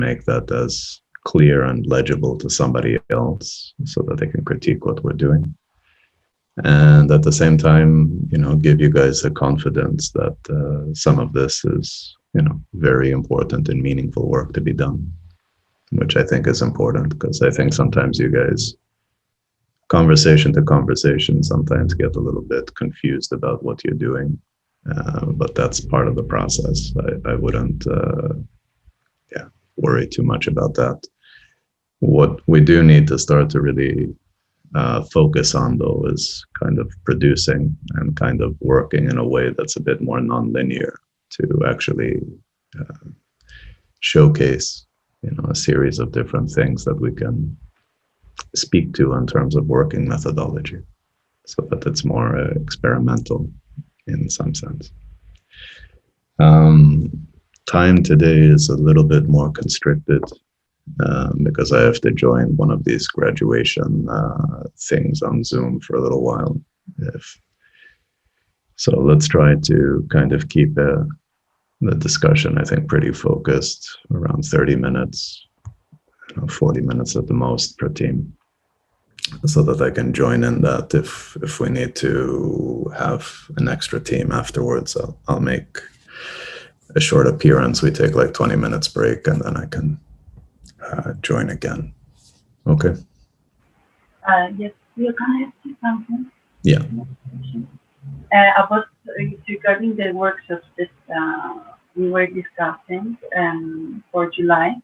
make that as clear and legible to somebody else so that they can critique what we're doing. And at the same time, give you guys the confidence that some of this is, very important and meaningful work to be done, which I think is important because I think sometimes you guys, conversation to conversation, sometimes get a little bit confused about what you're doing. But that's part of the process. I wouldn't worry too much about that. What we do need to start to really focus on, though, is kind of producing and kind of working in a way that's a bit more nonlinear to actually showcase, a series of different things that we can speak to in terms of working methodology, so that it's more experimental in some sense. Time today is a little bit more constricted because I have to join one of these graduation things on Zoom for a little while. So let's try to kind of keep the discussion, I think, pretty focused, around 30 minutes, 40 minutes at the most per team, so that I can join in that if we need to have an extra team afterwards. I'll make a short appearance. We take like 20 minutes break, and then I can join again. Okay. Yes, you can ask you something. Yeah. About regarding the workshops that we were discussing for July.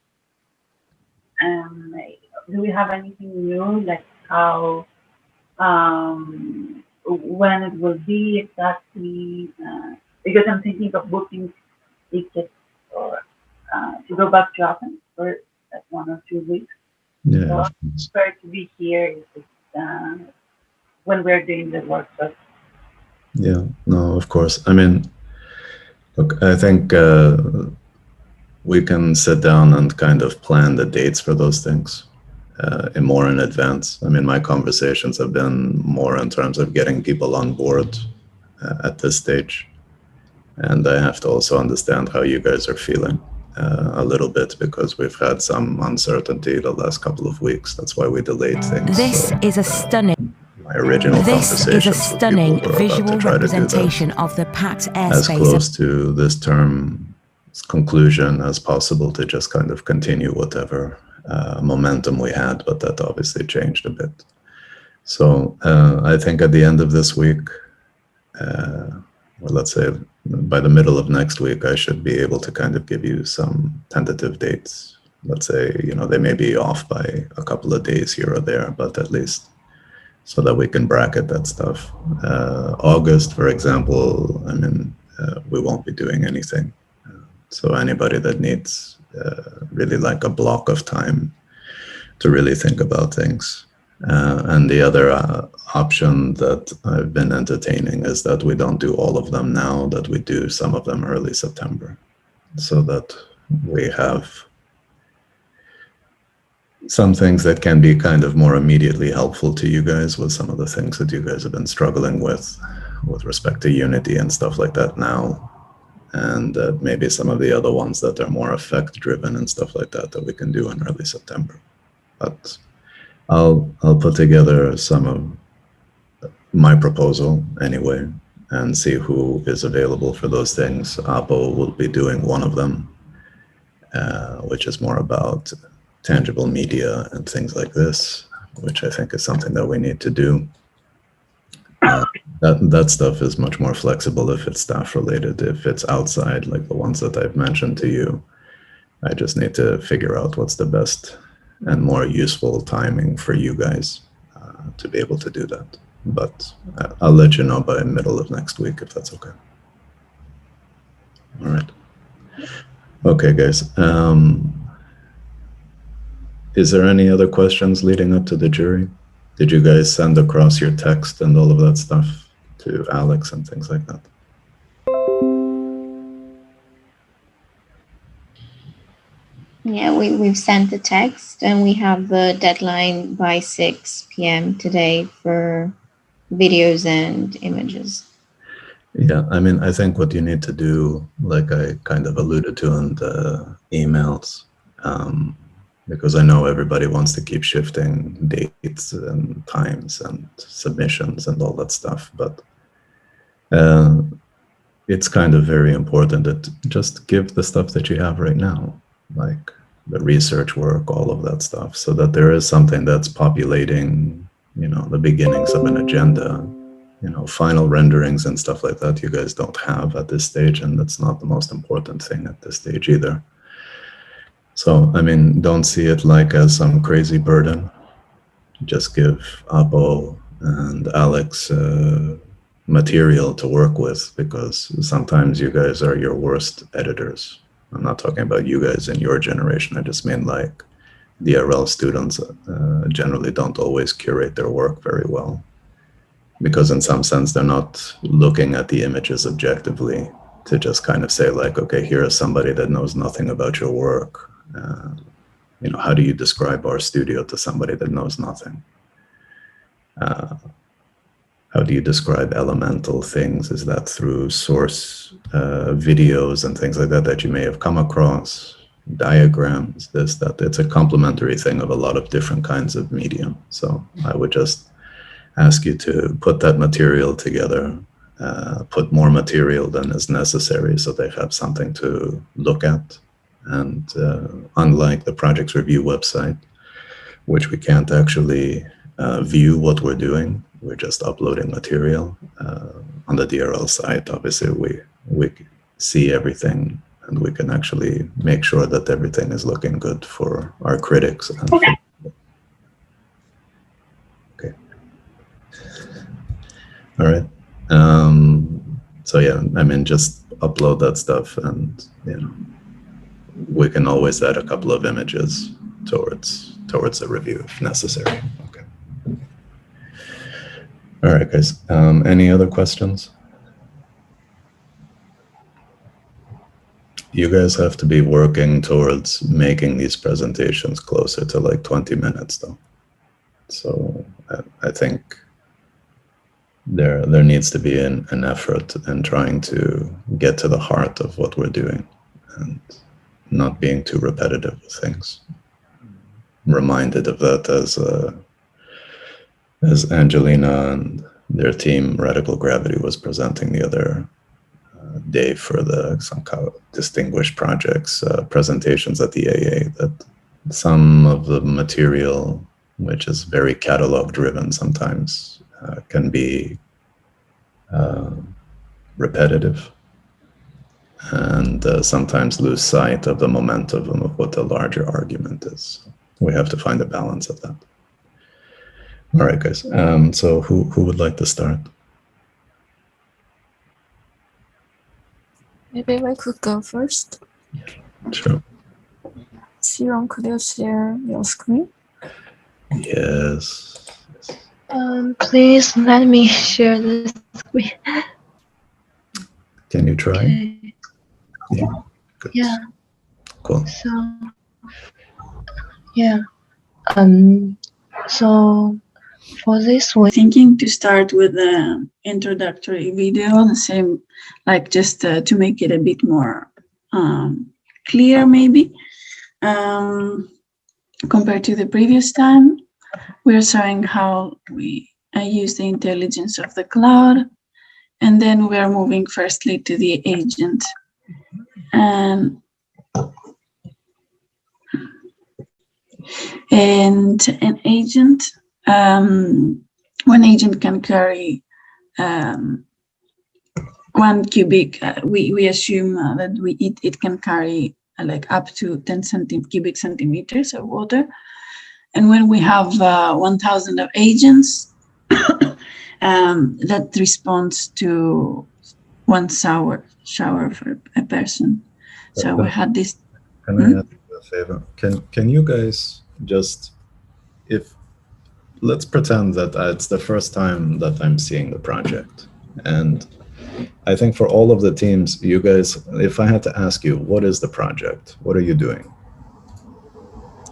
Do we have anything new, like how, when it will be exactly? Because I'm thinking of booking tickets or to go back to Athens for like 1 or 2 weeks. Yeah. So I prefer to be here if it's, when we're doing the workshop. Yeah, no, of course. I mean, look, I think we can sit down and kind of plan the dates for those things more in advance. I mean, my conversations have been more in terms of getting people on board at this stage. And I have to also understand how you guys are feeling a little bit, because we've had some uncertainty the last couple of weeks. That's why we delayed things. This is a stunning visual representation of the packed airspace. As close to this term's conclusion as possible, to just kind of continue whatever momentum we had, but that obviously changed a bit. So I think at the end of this week, well, let's say by the middle of next week, I should be able to kind of give you some tentative dates. Let's say, they may be off by a couple of days here or there, but at least so that we can bracket that stuff. August, for example, I mean, we won't be doing anything. So anybody that needs really like a block of time to really think about things. And the other option that I've been entertaining is that we don't do all of them now, that we do some of them early September, so that we have some things that can be kind of more immediately helpful to you guys with some of the things that you guys have been struggling with respect to Unity and stuff like that now. And maybe some of the other ones that are more effect driven and stuff like that we can do in early September. But I'll put together some of my proposal anyway and see who is available for those things. Apo will be doing one of them, which is more about tangible media and things like this, which I think is something that we need to do. That stuff is much more flexible if it's staff related. If it's outside, like the ones that I've mentioned to you, I just need to figure out what's the best and more useful timing for you guys to be able to do that. But I'll let you know by middle of next week if that's okay. All right. Okay, guys. Is there any other questions leading up to the jury? Did you guys send across your text and all of that stuff to Alex and things like that? Yeah, we've sent the text, and we have the deadline by 6 p.m. today for videos and images. Yeah, I mean, I think what you need to do, like I kind of alluded to in the emails, because I know everybody wants to keep shifting dates and times and submissions and all that stuff, but it's kind of very important that just give the stuff that you have right now, like the research work, all of that stuff, so that there is something that's populating, you know, the beginnings of an agenda. You know, final renderings and stuff like that you guys don't have at this stage, and that's not the most important thing at this stage either. So, I mean, don't see it like as some crazy burden. Just give Apo and Alex material to work with, because sometimes you guys are your worst editors. I'm not talking about you guys in your generation. I just mean like DRL students generally don't always curate their work very well, because in some sense they're not looking at the images objectively to just kind of say like, okay, here is somebody that knows nothing about your work. You know, how do you describe our studio to somebody that knows nothing? How do you describe elemental things? Is that through source videos and things like that that you may have come across, diagrams, this, that? It's a complementary thing of a lot of different kinds of medium. So I would just ask you to put that material together, put more material than is necessary so they have something to look at. And unlike the projects review website, which we can't actually view what we're doing, we're just uploading material. On the DRL site, obviously, we see everything, and we can actually make sure that everything is looking good for our critics. And okay. All right. So yeah, I mean, just upload that stuff, and you know, we can always add a couple of images towards a review if necessary. Okay. All right, guys. Any other questions? You guys have to be working towards making these presentations closer to like 20 minutes, though. So I think there needs to be an effort in trying to get to the heart of what we're doing and not being too repetitive with things. I'm reminded of that as Angelina and their team, Radical Gravity, was presenting the other day for some kind of distinguished projects presentations at the AA, that some of the material, which is very catalog driven, sometimes can be repetitive, and sometimes lose sight of the momentum of what the larger argument is. We have to find a balance of that. All right, guys. So who would like to start? Maybe I could go first. Sure. Siron, could you share your screen? Yes. Please let me share the screen. Can you try? Okay. Yeah. Good. Yeah. Cool. So, yeah. So for this, we're thinking to start with the introductory video, the same, like just to make it a bit more clear, maybe, compared to the previous time. We're showing how we use the intelligence of the cloud, and then we're moving firstly to the agent. And an agent, one agent can carry 1 cubic. We assume that it can carry like up to 10 cubic centimeters of water. And when we have 1,000 of agents, that responds to 1 shower for a person. So we had this. Can I ask you a favor? Can you guys just, let's pretend that it's the first time that I'm seeing the project, and I think for all of the teams, you guys, if I had to ask you, what is the project? What are you doing?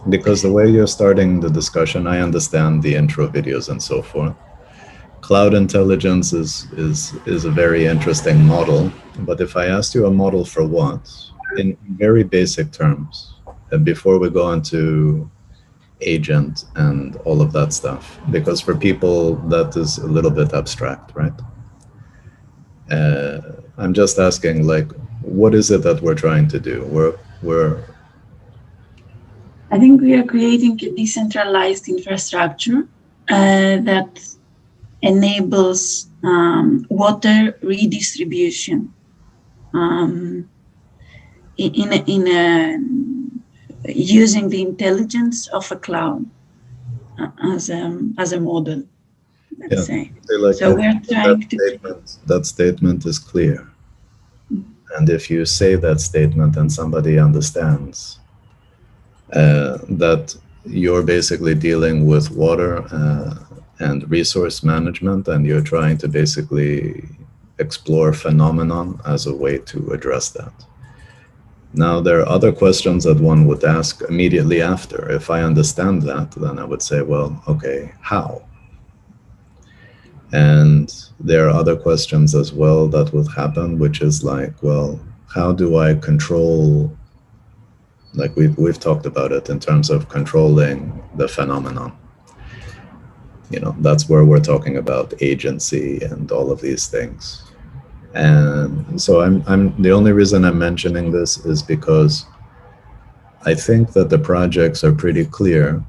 Because the way you're starting the discussion, I understand the intro videos and so forth. Cloud intelligence is a very interesting model, but if I asked you a model for what, in very basic terms, before we go into agent and all of that stuff, because for people that is a little bit abstract, right? I'm just asking, like, what is it that we're trying to do? I think we are creating a decentralized infrastructure that enables water redistribution using the intelligence of a cloud as a model, let's say. Like, so we're trying that statement is clear. And if you say that statement and somebody understands that you're basically dealing with water and resource management, and you're trying to basically explore phenomenon as a way to address that. Now, there are other questions that one would ask immediately after. If I understand that, then I would say, well, okay, how? And there are other questions as well that would happen, which is like, well, how do I control, like we've talked about it in terms of controlling the phenomenon. You know, that's where we're talking about agency and all of these things. And so I'm the only reason I'm mentioning this is because I think that the projects are pretty clear.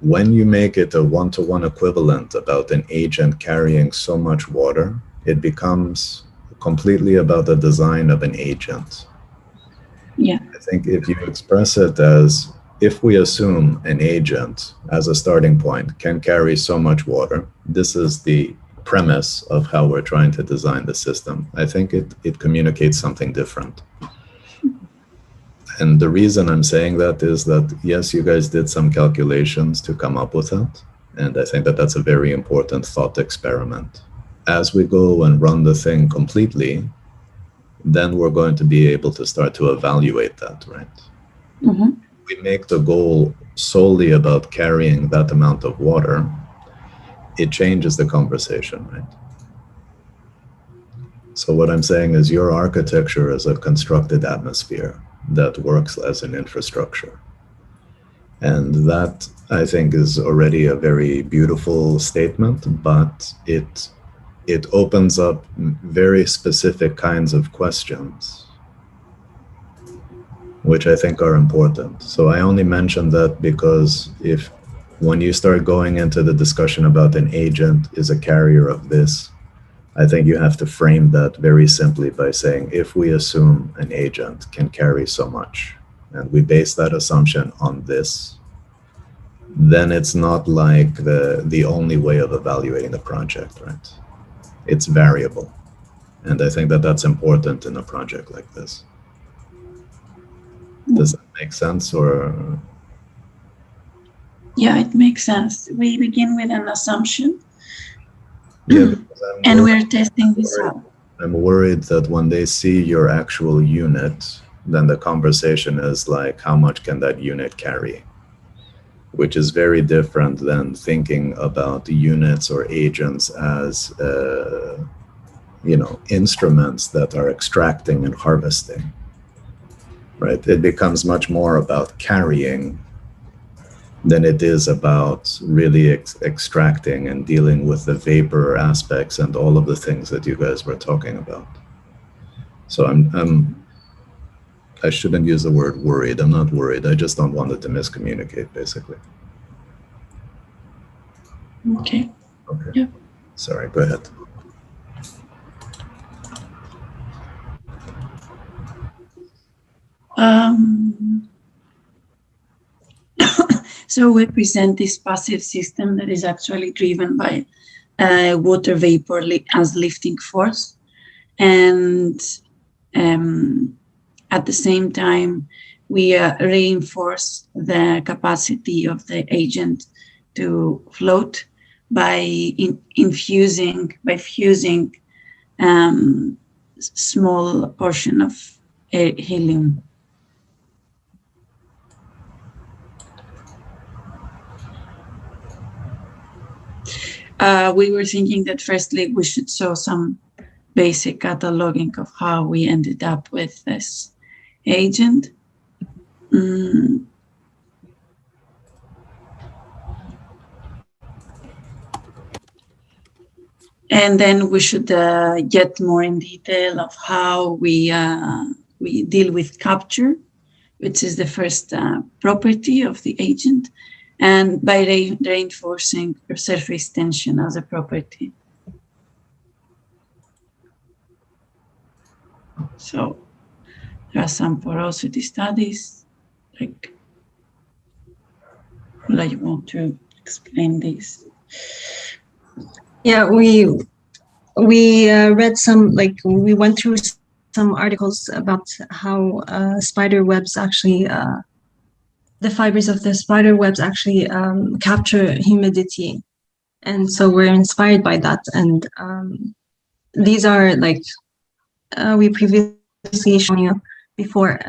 When you make it a one-to-one equivalent about an agent carrying so much water, it becomes completely about the design of an agent. Yeah. I think if you express it as, if we assume an agent as a starting point can carry so much water, this is the premise of how we're trying to design the system. I think it communicates something different. And the reason I'm saying that is that, yes, you guys did some calculations to come up with that. And I think that that's a very important thought experiment. As we go and run the thing completely, then we're going to be able to start to evaluate that, right? Mm-hmm. We make the goal solely about carrying that amount of water, it changes the conversation, right? So what I'm saying is your architecture is a constructed atmosphere that works as an infrastructure. And that, I think, is already a very beautiful statement, but it opens up very specific kinds of questions, which I think are important. So I only mention that because when you start going into the discussion about an agent is a carrier of this, I think you have to frame that very simply by saying, if we assume an agent can carry so much, and we base that assumption on this, then it's not like the only way of evaluating the project, right? It's variable. And I think that that's important in a project like this. Does that make sense, or? Yeah, it makes sense. We begin with an assumption. Yeah, and we're testing this out. I'm worried that when they see your actual unit, then the conversation is like, how much can that unit carry? Which is very different than thinking about the units or agents as, instruments that are extracting and harvesting, right? It becomes much more about carrying than it is about really extracting and dealing with the vapor aspects and all of the things that you guys were talking about. So I shouldn't use the word worried. I'm not worried. I just don't want it to miscommunicate, basically. Okay. Okay. Yeah. Sorry, go ahead. So we present this passive system that is actually driven by water vapor as lifting force. And at the same time, we reinforce the capacity of the agent to float by fusing small portion of helium. We were thinking that firstly we should show some basic cataloging of how we ended up with this agent. And then we should get more in detail of how we deal with capture, which is the first property of the agent, and by reinforcing surface tension as a property. So there are some porosity studies. Like, would you want to explain this? Yeah, we read some, like we went through some articles about how spider webs actually, the fibers of the spider webs actually capture humidity. And so we're inspired by that. And these are like, we previously shown you before,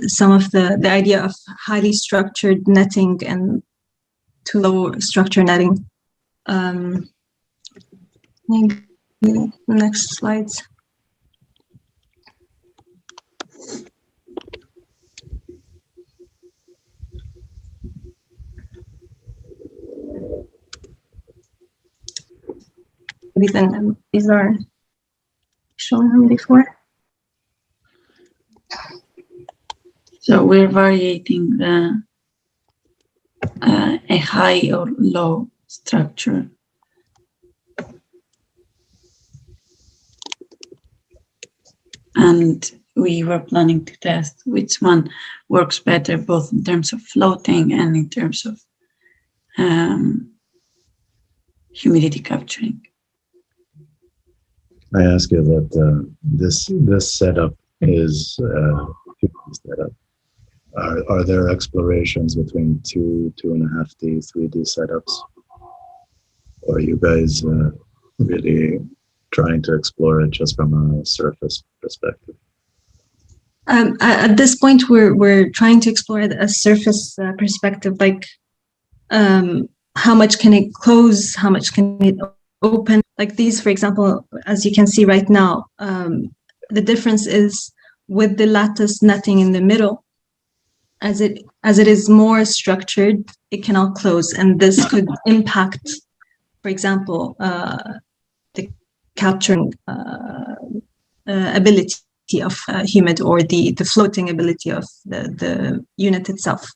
some of the idea of highly structured netting and too low structure netting. Maybe next slides. Then these are shown them before. So we're variating the a high or low structure. And we were planning to test which one works better, both in terms of floating and in terms of humidity capturing. I ask you that this setup is setup. Are there explorations between 2.5D, 3D setups? Or are you guys really trying to explore it just from a surface perspective? At this point, we're trying to explore a surface perspective, like how much can it close, how much can it open? Like these, for example, as you can see right now, the difference is with the lattice netting in the middle. As it is more structured, it cannot close, and this could impact, for example, the capturing ability of humid, or the floating ability of the unit itself.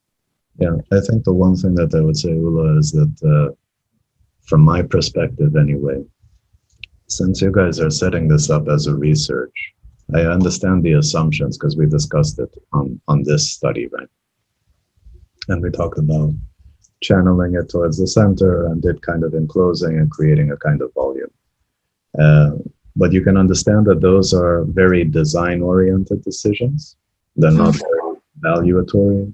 Yeah, I think the one thing that I would say, Ula, is that from my perspective anyway, since you guys are setting this up as a research, I understand the assumptions because we discussed it on this study, right? And we talked about channeling it towards the center and did kind of enclosing and creating a kind of volume. But you can understand that those are very design-oriented decisions. They're not very valuatory,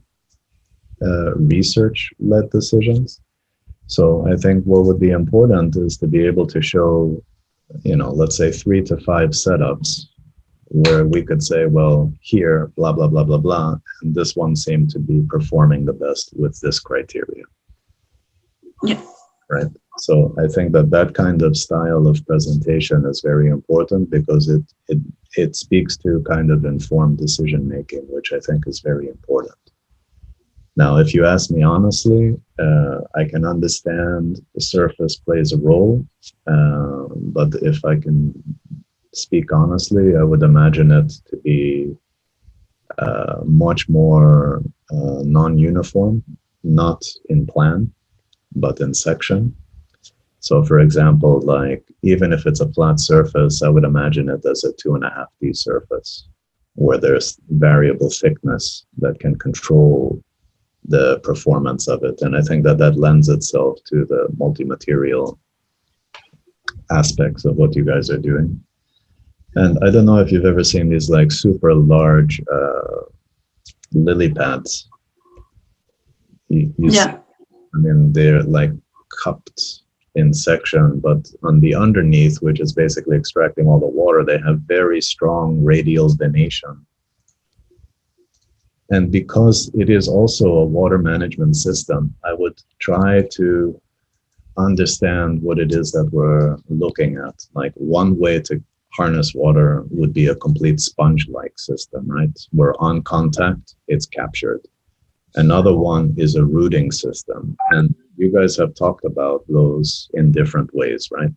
research-led decisions. So I think what would be important is to be able to show, let's say 3 to 5 setups where we could say, well, here, blah, blah, blah, blah, blah, and this one seemed to be performing the best with this criteria. Yeah. Right. So I think that kind of style of presentation is very important because it speaks to kind of informed decision making, which I think is very important. Now, if you ask me honestly, I can understand the surface plays a role, but if I can speak honestly, I would imagine it to be much more non-uniform, not in plan, but in section. So for example, like even if it's a flat surface, I would imagine it as a 2.5D surface where there's variable thickness that can control the performance of it. And I think that lends itself to the multi-material aspects of what you guys are doing. And I don't know if you've ever seen these like super large lily pads. Yeah. I mean, they're like cupped in section, but on the underneath, which is basically extracting all the water, they have very strong radial venation. And because it is also a water management system, I would try to understand what it is that we're looking at. Like one way to harness water would be a complete sponge-like system, right? Where on contact, it's captured. Another one is a rooting system. And you guys have talked about those in different ways, right?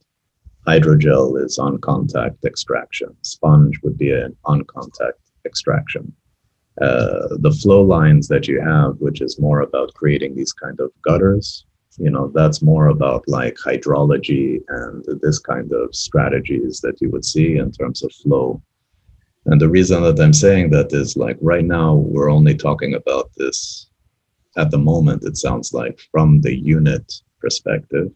hydrogel is on contact extraction. Sponge would be an on contact extraction. The flow lines that you have, which is more about creating these kind of gutters, that's more about like hydrology and this kind of strategies that you would see in terms of flow. And the reason that I'm saying that is like right now, we're only talking about this at the moment, it sounds like from the unit perspective,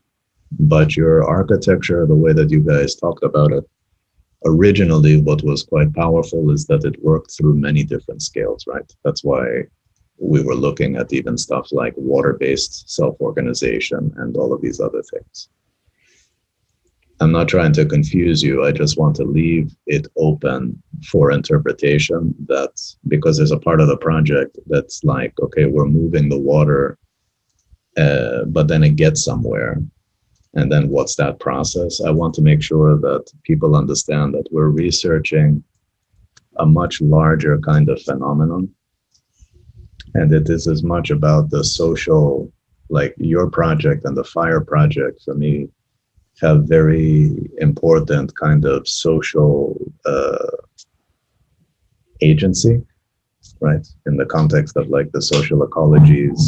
but your architecture, the way that you guys talked about it, originally what was quite powerful is that it worked through many different scales, right? That's why we were looking at even stuff like water-based self-organization and all of these other things. I'm not trying to confuse you. I just want to leave it open for interpretation, that because there's a part of the project that's like, okay, we're moving the water, but then it gets somewhere. And then what's that process? I want to make sure that people understand that we're researching a much larger kind of phenomenon. And it is as much about the social, like your project and the fire project for me have very important kind of social agency, right? In the context of like the social ecologies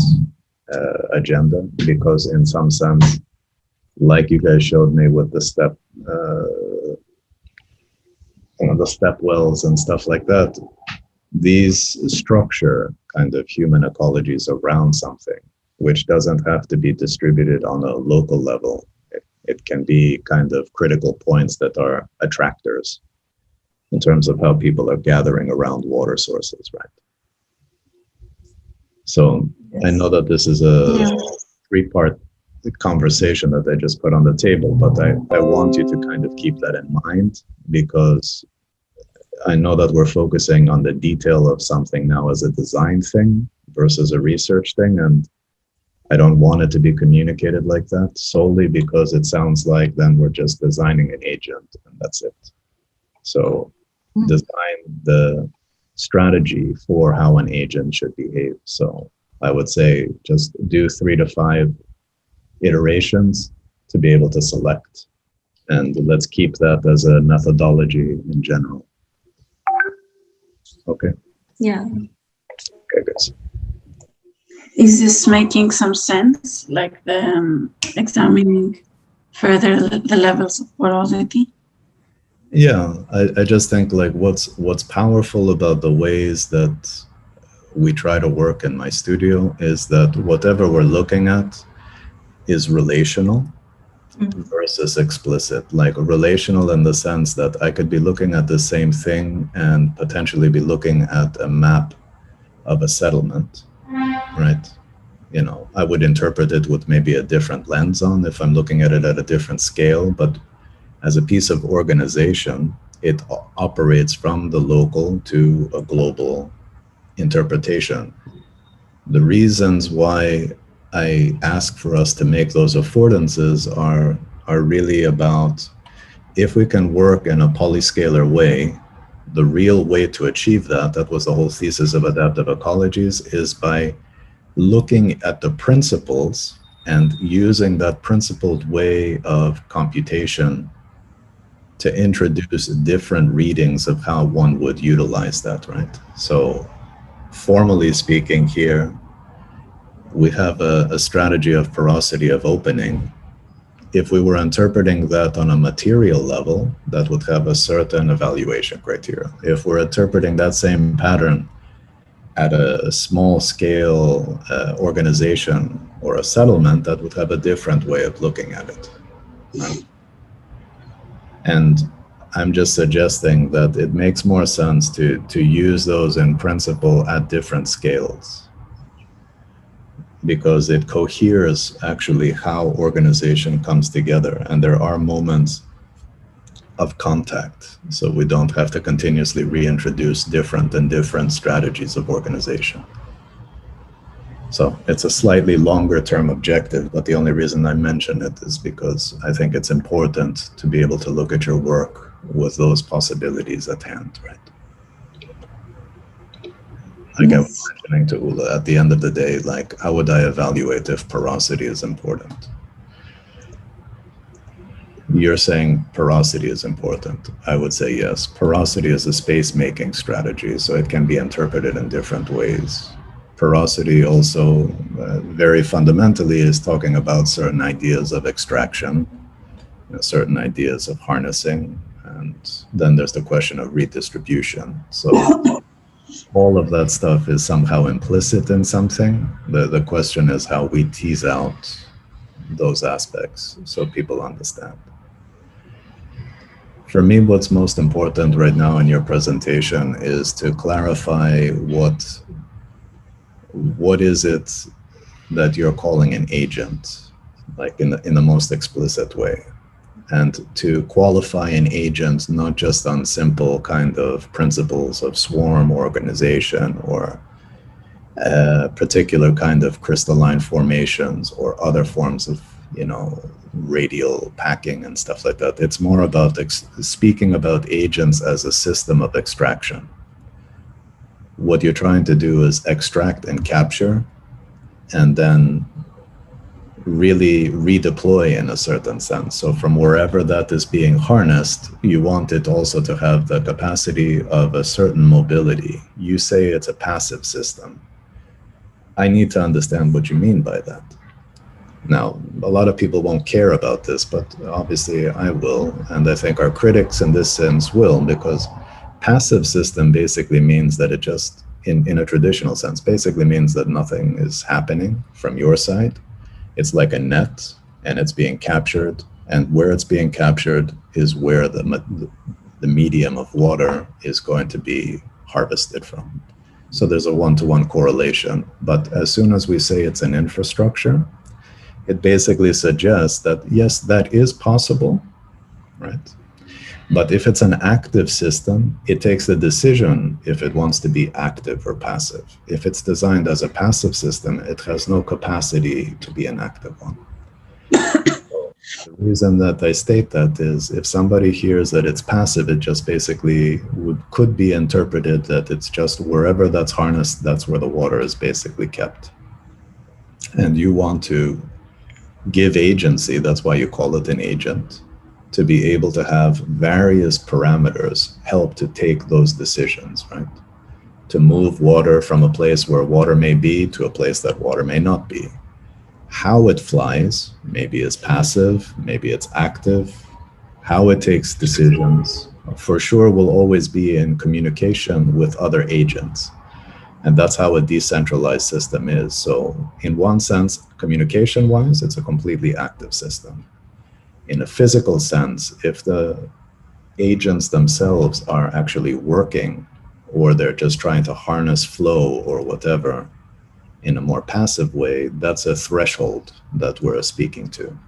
agenda, because in some sense, like you guys showed me with the step, the step wells and stuff like that, these structure kind of human ecologies around something, which doesn't have to be distributed on a local level. It can be kind of critical points that are attractors in terms of how people are gathering around water sources, right? So yes. I know that this is a three-part conversation that I just put on the table, but I want you to kind of keep that in mind, because I know that we're focusing on the detail of something now as a design thing versus a research thing, and I don't want it to be communicated like that solely because it sounds like then we're just designing an agent and that's it. So design the strategy for how an agent should behave. So I would say just do 3 to 5 iterations to be able to select. And let's keep that as a methodology in general. Okay. Yeah. Okay, guys. Is this making some sense, like the examining further the levels of porosity? Yeah, I just think like what's powerful about the ways that we try to work in my studio is that whatever we're looking at is relational versus explicit. Like relational in the sense that I could be looking at the same thing and potentially be looking at a map of a settlement. Right? I would interpret it with maybe a different lens on if I'm looking at it at a different scale, but as a piece of organization, it operates from the local to a global interpretation. The reasons why I ask for us to make those affordances are really about, if we can work in a polyscalar way, the real way to achieve that was the whole thesis of adaptive ecologies, is by looking at the principles and using that principled way of computation to introduce different readings of how one would utilize that, right? So formally speaking here, we have a strategy of porosity of opening. If we were interpreting that on a material level, that would have a certain evaluation criteria. If we're interpreting that same pattern at a small scale organization or a settlement, that would have a different way of looking at it. Right? And I'm just suggesting that it makes more sense to use those in principle at different scales, because it coheres actually how organization comes together, and there are moments of contact, so we don't have to continuously reintroduce different strategies of organization. So it's a slightly longer term objective, but the only reason I mention it is because I think it's important to be able to look at your work with those possibilities at hand, right? Like I was mentioning to Ula, at the end of the day, like, how would I evaluate if porosity is important? You're saying porosity is important. I would say yes. Porosity is a space-making strategy, so it can be interpreted in different ways. Porosity also, very fundamentally, is talking about certain ideas of extraction, certain ideas of harnessing, and then there's the question of redistribution. So all of that stuff is somehow implicit in something. The question is how we tease out those aspects so people understand. For me, what's most important right now in your presentation is to clarify what is it that you're calling an agent, like in the most explicit way, and to qualify an agent not just on simple kind of principles of swarm organization or a particular kind of crystalline formations or other forms of, radial packing and stuff like that. It's more about speaking about agents as a system of extraction. What you're trying to do is extract and capture and then really redeploy in a certain sense. So from wherever that is being harnessed, you want it also to have the capacity of a certain mobility. You say it's a passive system. I need to understand what you mean by that. Now, a lot of people won't care about this, but obviously I will, and I think our critics in this sense will, because passive system basically means that it just, in a traditional sense, basically means that nothing is happening from your side. It's like a net, and it's being captured, and where it's being captured is where the medium of water is going to be harvested from. So there's a one-to-one correlation, but as soon as we say it's an infrastructure, it basically suggests that, yes, that is possible, right? But if it's an active system, it takes the decision if it wants to be active or passive. If it's designed as a passive system, it has no capacity to be an active one. The reason that I state that is if somebody hears that it's passive, it just basically could be interpreted that it's just wherever that's harnessed, that's where the water is basically kept. And you want to give agency, that's why you call it an agent, to be able to have various parameters help to take those decisions, right? To move water from a place where water may be to a place that water may not be. How it flies, maybe it's passive, maybe it's active, how it takes decisions, for sure will always be in communication with other agents. And that's how a decentralized system is. So in one sense, communication-wise, it's a completely active system. In a physical sense, if the agents themselves are actually working, or they're just trying to harness flow or whatever in a more passive way, that's a threshold that we're speaking to.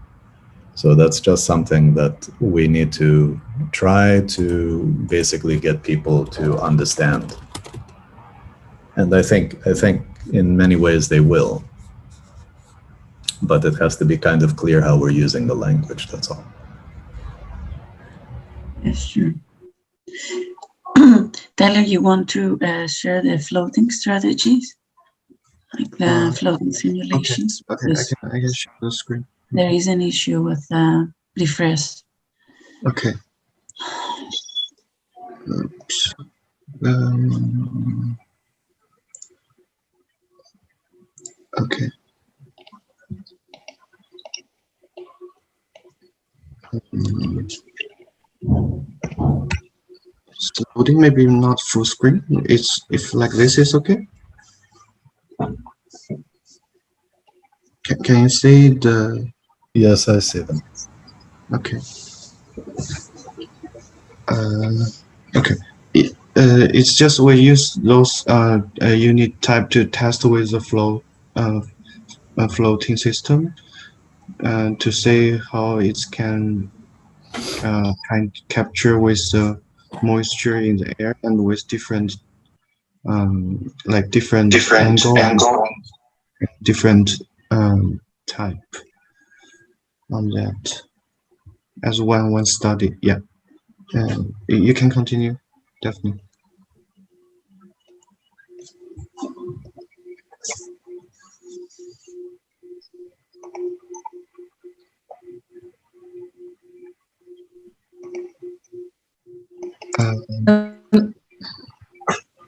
So that's just something that we need to try to basically get people to understand. And I think in many ways they will, but it has to be kind of clear how we're using the language, that's all. Yes, sure. Taylor, you want to share the floating strategies? Like the floating simulations? Okay, I can share the screen. There is an issue with refresh. Okay. Oops. Okay. So loading maybe not full screen. It's if like this is okay. Can you see the? Yes, I see them. Okay. Okay. It's just we use those unit type to test with the flow floating system to see how it can capture with the moisture in the air and with different like different angle, different type on that as one study. Yeah, you can continue, definitely.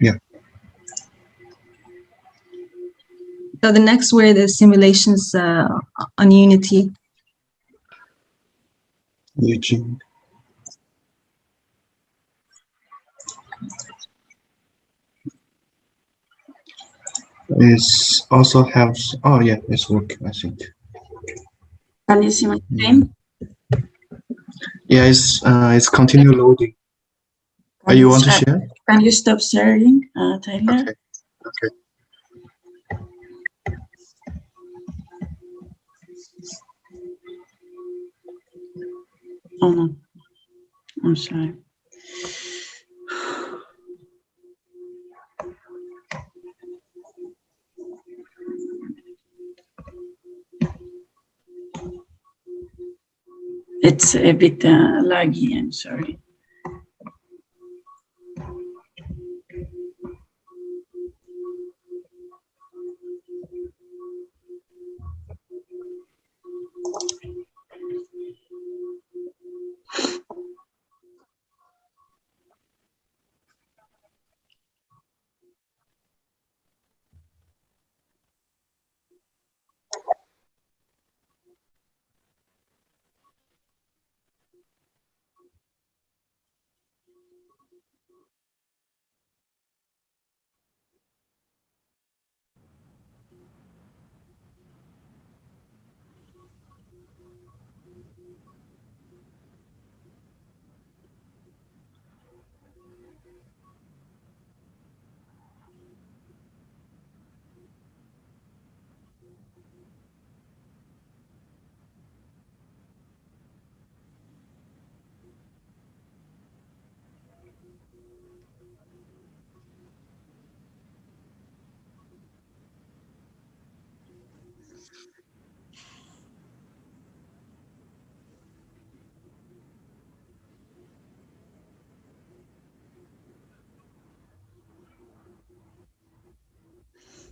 Yeah. So the next were the simulations on Unity. Eugene. It also helps. Oh yeah, it's working, I think. Can you see my screen? Yeah, it's continue loading. You want to share? Can you stop sharing, Tyler? Okay. Okay. Oh no, I'm sorry. It's a bit laggy, I'm sorry.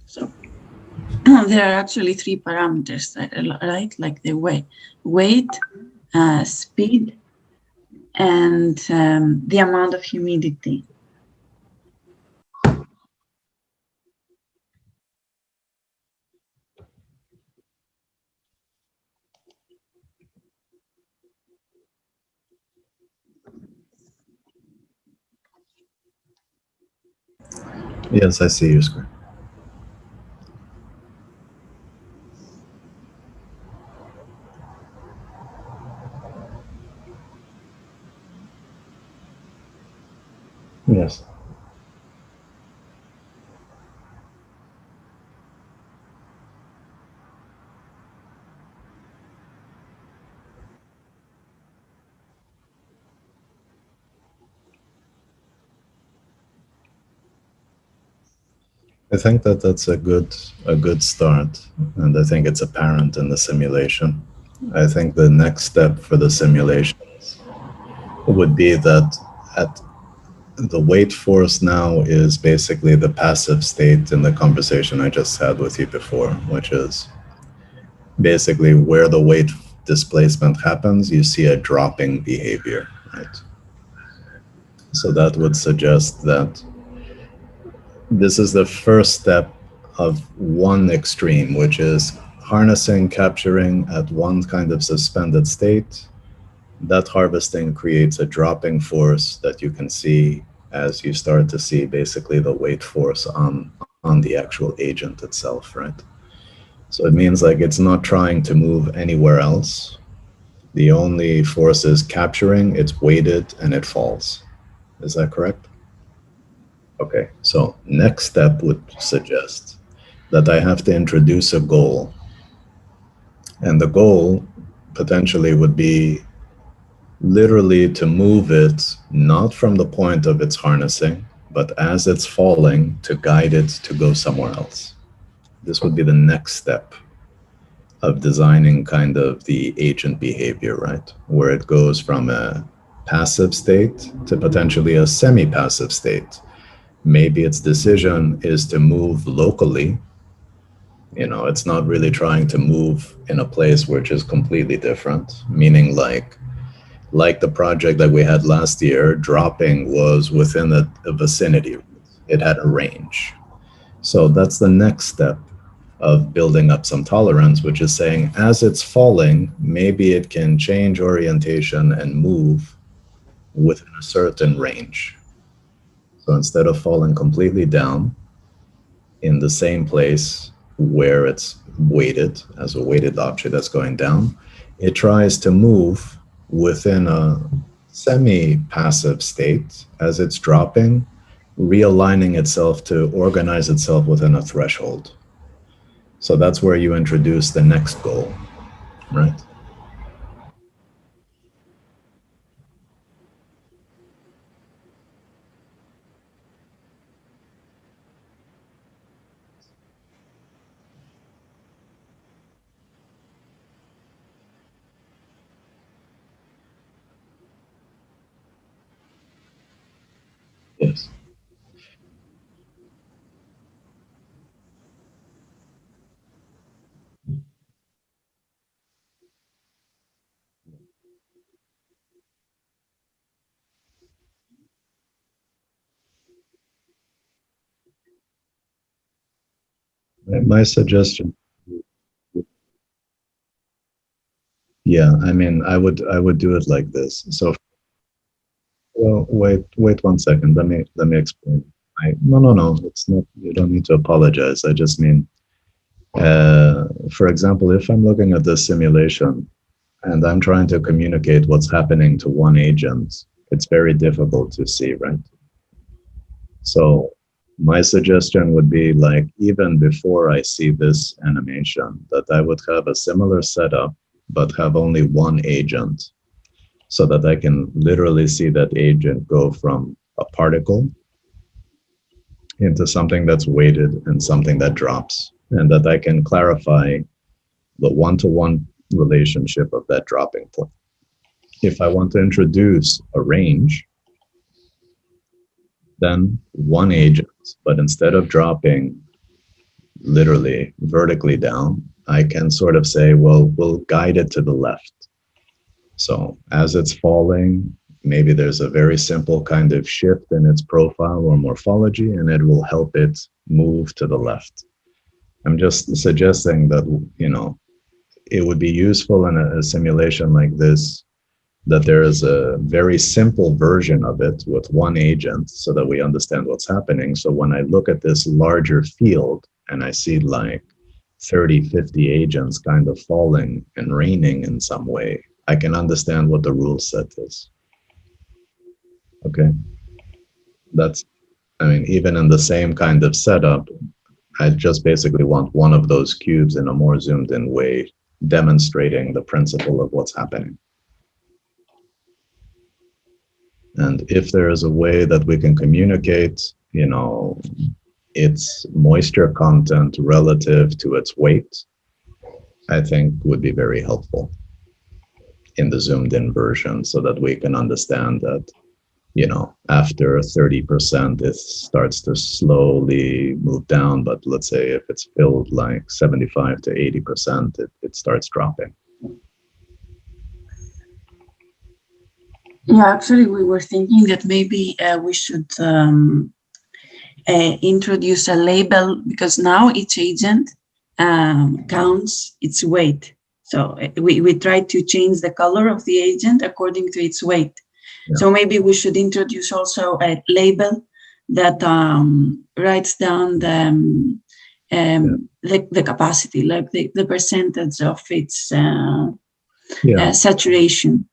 So there are actually three parameters, right? Like the weight, speed, and the amount of humidity. Yes, I see your screen. Yes. I think that that's a good start, and I think it's apparent in the simulation. I think the next step for the simulations would be that at the weight force now is basically the passive state in the conversation I just had with you before, which is basically where the weight displacement happens, you see a dropping behavior, right? So that would suggest that this is the first step of one extreme, which is harnessing, capturing at one kind of suspended state. That harvesting creates a dropping force that you can see as you start to see basically the weight force on the actual agent itself, right? So it means like it's not trying to move anywhere else. The only force is capturing, it's weighted, and it falls. Is that correct? Okay, so next step would suggest that I have to introduce a goal. And the goal potentially would be literally to move it not from the point of its harnessing, but as it's falling, to guide it to go somewhere else. This would be the next step of designing kind of the agent behavior, right? Where it goes from a passive state to potentially a semi-passive state. Maybe its decision is to move locally. You know, it's not really trying to move in a place which is completely different, meaning like, like the project that we had last year, dropping was within a vicinity. It had a range. So that's the next step of building up some tolerance, which is saying as it's falling, maybe it can change orientation and move within a certain range. So instead of falling completely down in the same place where it's weighted, as a weighted object that's going down, it tries to move within a semi-passive state as it's dropping, realigning itself to organize itself within a threshold. So that's where you introduce the next goal, right? Yes. My suggestion, yeah, I mean, I would do it like this. So, well, wait 1 second. Let me explain. No. It's not. You don't need to apologize. I just mean, for example, if I'm looking at this simulation and I'm trying to communicate what's happening to one agent, it's very difficult to see, right? So my suggestion would be like, even before I see this animation, that I would have a similar setup, but have only one agent so that I can literally see that agent go from a particle into something that's weighted and something that drops, and that I can clarify the one-to-one relationship of that dropping point. If I want to introduce a range, then one agent, but instead of dropping literally vertically down, I can sort of say, well, we'll guide it to the left. So as it's falling, maybe there's a very simple kind of shift in its profile or morphology, and it will help it move to the left. I'm just suggesting that, it would be useful in a simulation like this, that there is a very simple version of it with one agent so that we understand what's happening. So when I look at this larger field and I see like 30, 50 agents kind of falling and raining in some way, I can understand what the rule set is. Okay. Even in the same kind of setup, I just basically want one of those cubes in a more zoomed in way, demonstrating the principle of what's happening. And if there is a way that we can communicate, its moisture content relative to its weight, I think would be very helpful in the zoomed in version, so that we can understand that, after 30%, it starts to slowly move down. But let's say if it's filled like 75 to 80%, it starts dropping. Yeah, actually, we were thinking that maybe we should introduce a label, because now each agent counts its weight. So we try to change the color of the agent according to its weight. Yeah. So maybe we should introduce also a label that writes down the capacity, like the percentage of its saturation.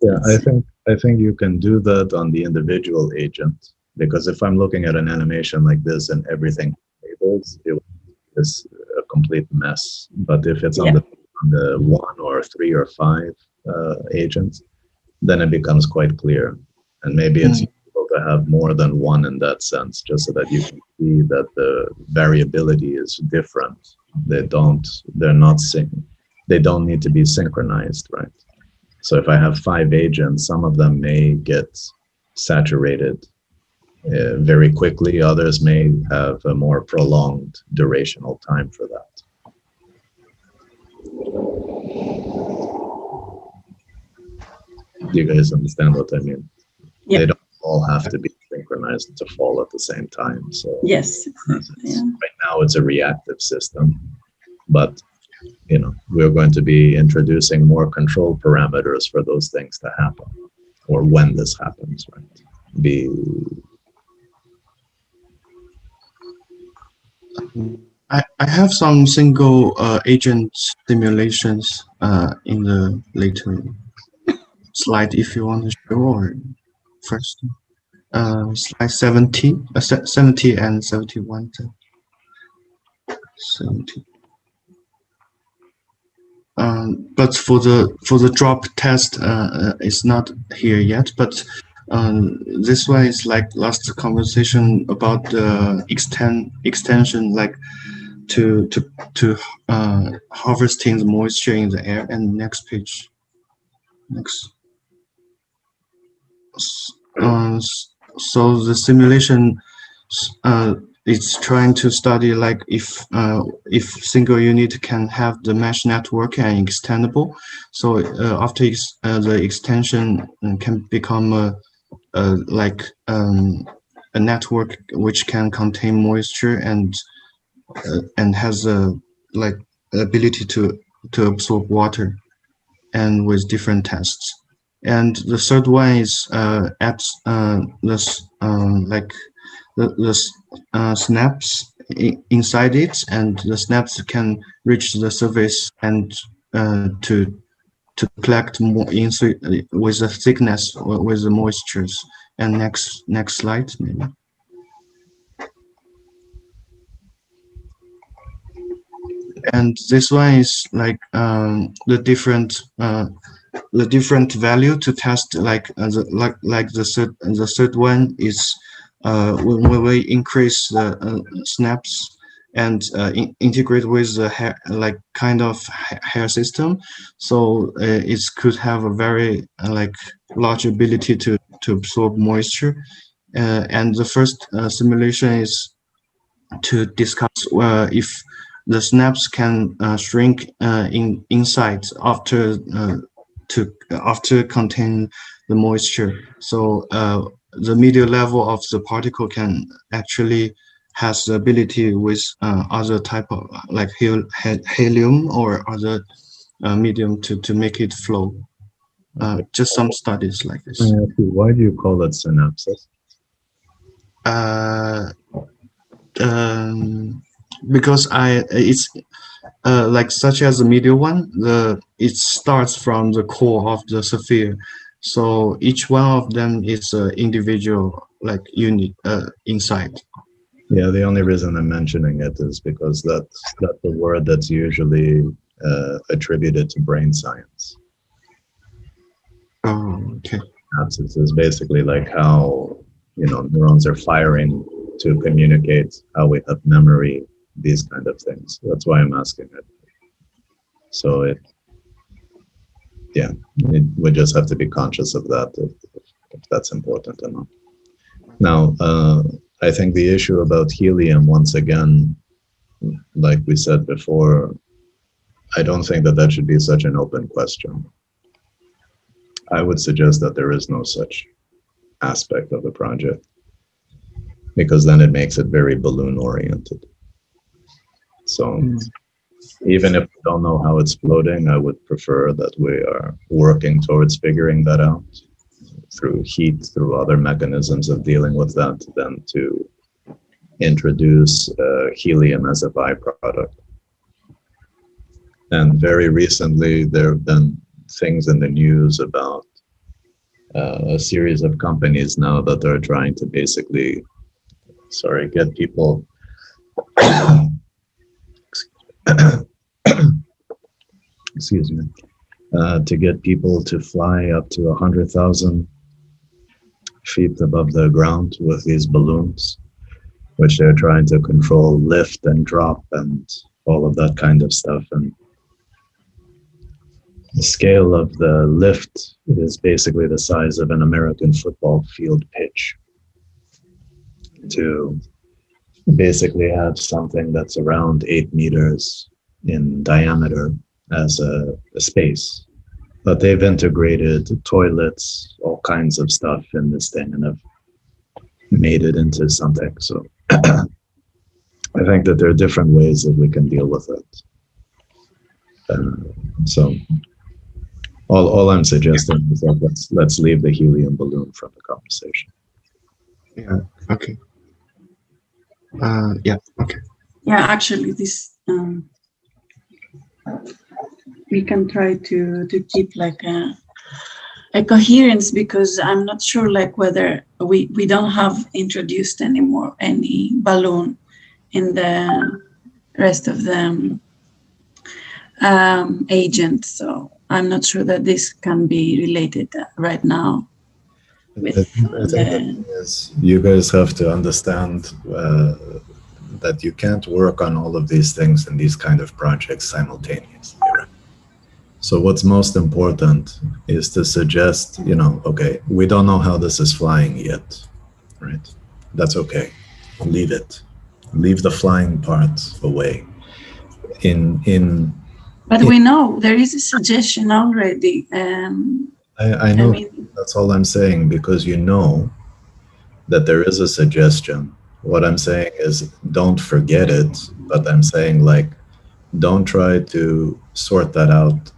Yeah, I think you can do that on the individual agent, because if I'm looking at an animation like this and everything labels, it is a complete mess. But if it's on the 1 or 3 or 5 agents, then it becomes quite clear. And maybe it's useful to have more than one in that sense, just so that you can see that the variability is different. They don't need to be synchronized, right? So if I have 5 agents, some of them may get saturated very quickly. Others may have a more prolonged durational time for that. Do you guys understand what I mean? Yeah. They don't all have to be synchronized to fall at the same time. So Yes. Yeah. right now it's a reactive system, but you know, we're going to be introducing more control parameters for those things to happen, or when this happens, right? I have some single agent simulations in the later slide if you want to show, or first slide 70, 70 and 71. 70. But for the drop test, it's not here yet. But this one is like last conversation about the extension, like to harvesting the moisture in the air. And next page, next. So the simulation it's trying to study like if single unit can have the mesh network and extendable. So after the extension can become like a network which can contain moisture and has a like ability to absorb water, and with different tests. And the third one is at this like the snaps inside it, and the snaps can reach the surface and to collect more with the thickness or with the moistures. And next slide maybe. And this one is like the different value to test, like the third one is when we increase the snaps and integrate with the hair, like kind of hair system, so it could have a very like large ability to absorb moisture. And the first simulation is to discuss if the snaps can shrink inside after contain the moisture. So the medial level of the particle can actually has the ability with other type of like helium or other medium to make it flow. Just some studies like this. Why do you call it synapses? Because it's like such as the medial one, it starts from the core of the sphere, so each one of them is an individual like unit inside. Yeah, the only reason I'm mentioning it is because that's the word that's usually attributed to brain science. Oh, okay. Synapses is basically like how, you know, neurons are firing to communicate, how we have memory, these kind of things. That's why I'm asking it. So we just have to be conscious of that, if that's important or not. Now, I think the issue about helium, once again, like we said before, I don't think that should be such an open question. I would suggest that there is no such aspect of the project, because then it makes it very balloon oriented. So even if we don't know how it's floating, I would prefer that we are working towards figuring that out through heat, through other mechanisms of dealing with that, than to introduce helium as a byproduct. And very recently, there have been things in the news about a series of companies now that are trying to basically, get people excuse me, to get people to fly up to 100,000 feet above the ground with these balloons, which they're trying to control lift and drop and all of that kind of stuff. And the scale of the lift is basically the size of an American football field pitch. To basically have something that's around 8 meters in diameter as a space, But they've integrated toilets, all kinds of stuff in this thing, and have made it into something. So I think that there are different ways that we can deal with it. So all I'm suggesting is that let's leave the helium balloon from the conversation. Yeah. Okay. Yeah. Okay. Yeah, actually, this we can try to keep like a coherence, because I'm not sure like whether we don't have introduced any balloon in the rest of the agent. So I'm not sure that this can be related right now. I think the thing is, you guys have to understand that you can't work on all of these things in these kind of projects simultaneously. Right? So what's most important is to suggest, okay, we don't know how this is flying yet, right? That's okay. Leave it. Leave the flying part away. But we know there is a suggestion already. I know, that's all I'm saying, because you know that there is a suggestion. What I'm saying is don't forget it, but I'm saying like don't try to sort that out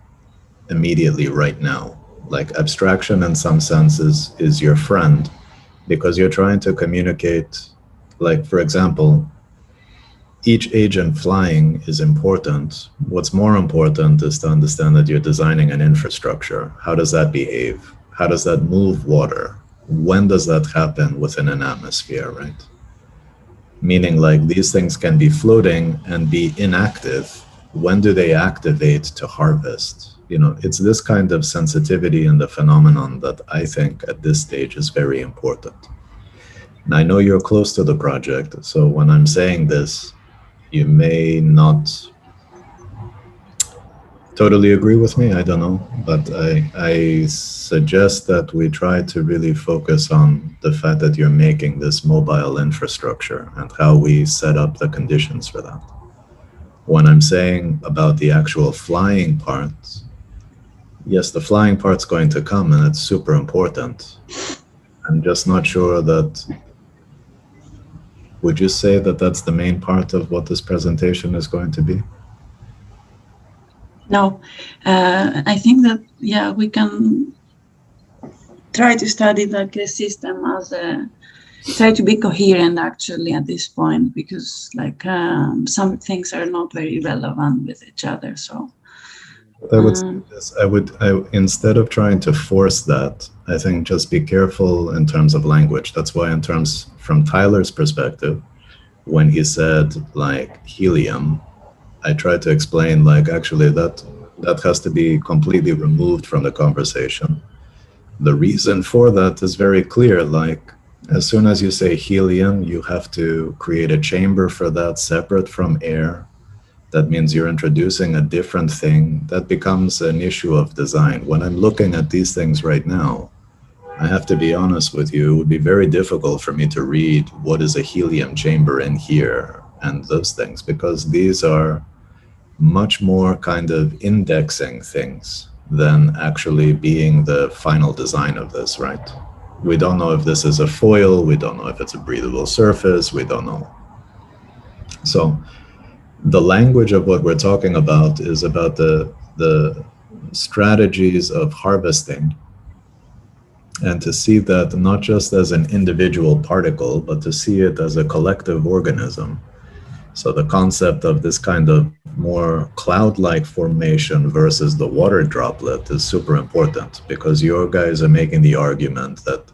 immediately right now. Like abstraction in some senses is your friend, because you're trying to communicate, like for example, each agent flying is important. What's more important is to understand that you're designing an infrastructure. How does that behave? How does that move water? When does that happen within an atmosphere, right? Meaning like these things can be floating and be inactive. When do they activate to harvest? It's this kind of sensitivity in the phenomenon that I think at this stage is very important. And I know you're close to the project, so when I'm saying this, you may not totally agree with me, I don't know, but I suggest that we try to really focus on the fact that you're making this mobile infrastructure and how we set up the conditions for that. When I'm saying about the actual flying part, yes, the flying part's going to come and it's super important. I'm just not sure that. Would you say that that's the main part of what this presentation is going to be? No, I think that, yeah, we can try to study the system as try to be coherent actually at this point, because like some things are not very relevant with each other. So I would say this. I instead of trying to force that, I think just be careful in terms of language. That's why in terms from Tyler's perspective, when he said like helium, I tried to explain like actually that has to be completely removed from the conversation. The reason for that is very clear. Like as soon as you say helium, you have to create a chamber for that separate from air. That means you're introducing a different thing. That becomes an issue of design. When I'm looking at these things right now, I have to be honest with you, it would be very difficult for me to read what is a helium chamber in here and those things, because these are much more kind of indexing things than actually being the final design of this, right? We don't know if this is a foil, we don't know if it's a breathable surface, we don't know. So the language of what we're talking about is about the strategies of harvesting, and to see that not just as an individual particle, but to see it as a collective organism. So the concept of this kind of more cloud-like formation versus the water droplet is super important, because your guys are making the argument that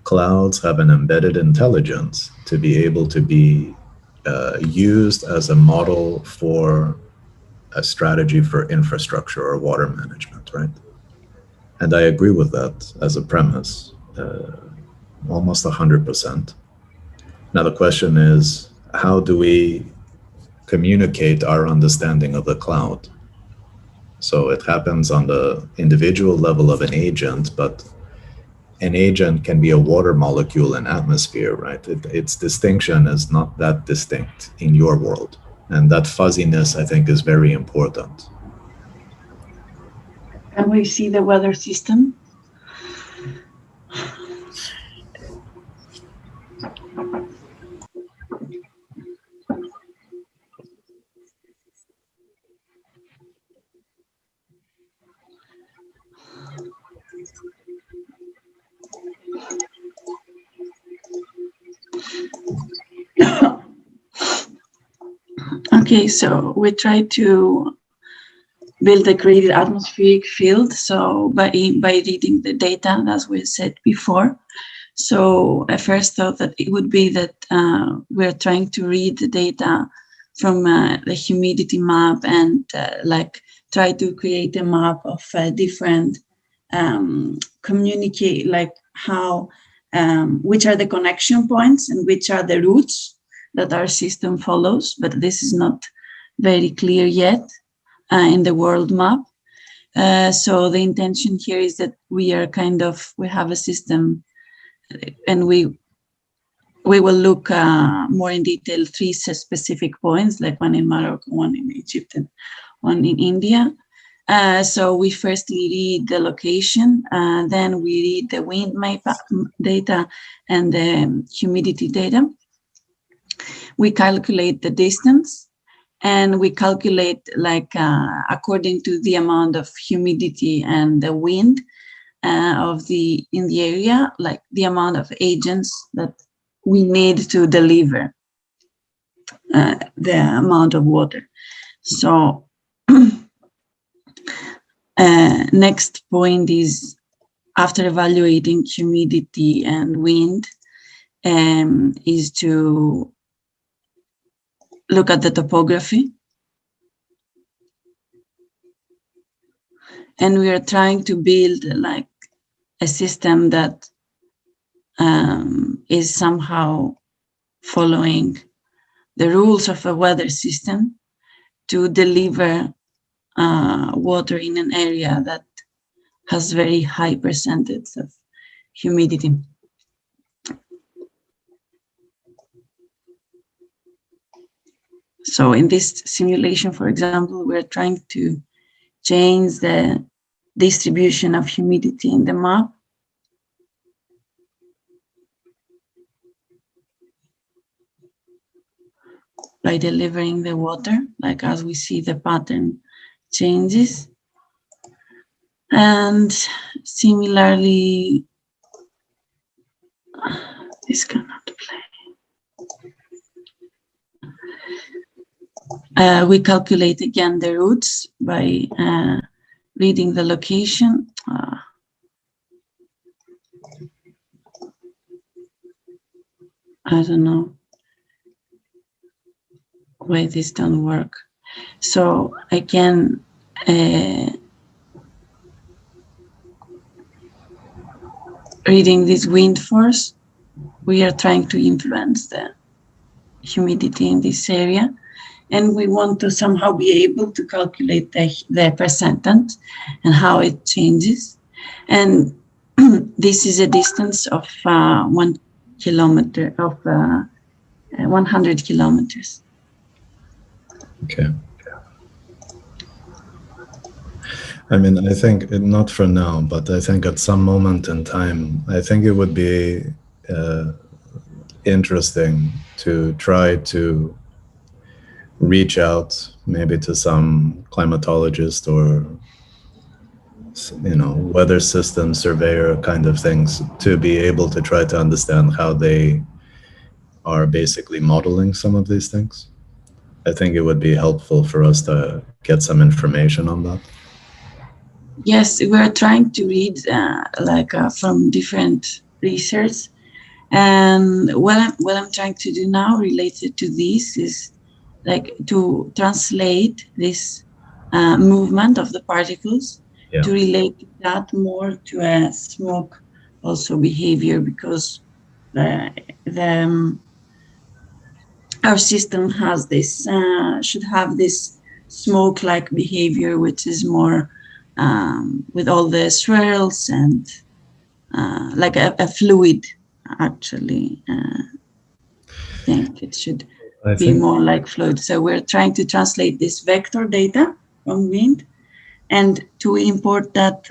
clouds have an embedded intelligence to be able to be used as a model for a strategy for infrastructure or water management, right? And I agree with that as a premise, almost 100%. Now the question is, how do we communicate our understanding of the cloud? So it happens on the individual level of an agent, but an agent can be a water molecule in atmosphere, right? Its distinction is not that distinct in your world. And that fuzziness, I think, is very important. Can we see the weather system? Okay, so we try to build a graded atmospheric field. So by reading the data, as we said before. So I first thought that it would be that we're trying to read the data from the humidity map and like try to create a map of different communicate, like how, which are the connection points and which are the routes that our system follows, but this is not very clear yet in the world map. So the intention here is that we are we have a system and we will look more in detail 3 specific points, like one in Morocco, one in Egypt, and one in India. So we firstly read the location, then we read the wind map data and the humidity data. We calculate the distance, and we calculate according to the amount of humidity and the wind in the area, like the amount of agents that we need to deliver the amount of water. So next point is, after evaluating humidity and wind, is to look at the topography. And we are trying to build like a system that is somehow following the rules of a weather system to deliver water in an area that has very high percentage of humidity. So in this simulation, for example, we're trying to change the distribution of humidity in the map. By delivering the water, like as we see the pattern changes. And similarly, this cannot play. We calculate again the routes by reading the location. I don't know why this don't work. So again, reading this wind force, we are trying to influence the humidity in this area. And we want to somehow be able to calculate the percentage and how it changes. And this is a distance of 1 kilometer, of 100 kilometers. Okay. I mean, I think, not for now, but I think at some moment in time, I think it would be interesting to try to reach out maybe to some climatologist or, you know, weather system surveyor kind of things, to be able to try to understand how they are basically modeling some of these things. I think it would be helpful for us to get some information on that. Yes, we're trying to read from different research. And what I'm trying to do now related to this is like to translate this movement of the particles, yeah, to relate that more to a smoke also behavior, because our system has this, should have this smoke-like behavior, which is more with all the swirls and like a fluid, actually. I think it should be more like fluid. So we're trying to translate this vector data from wind and to import that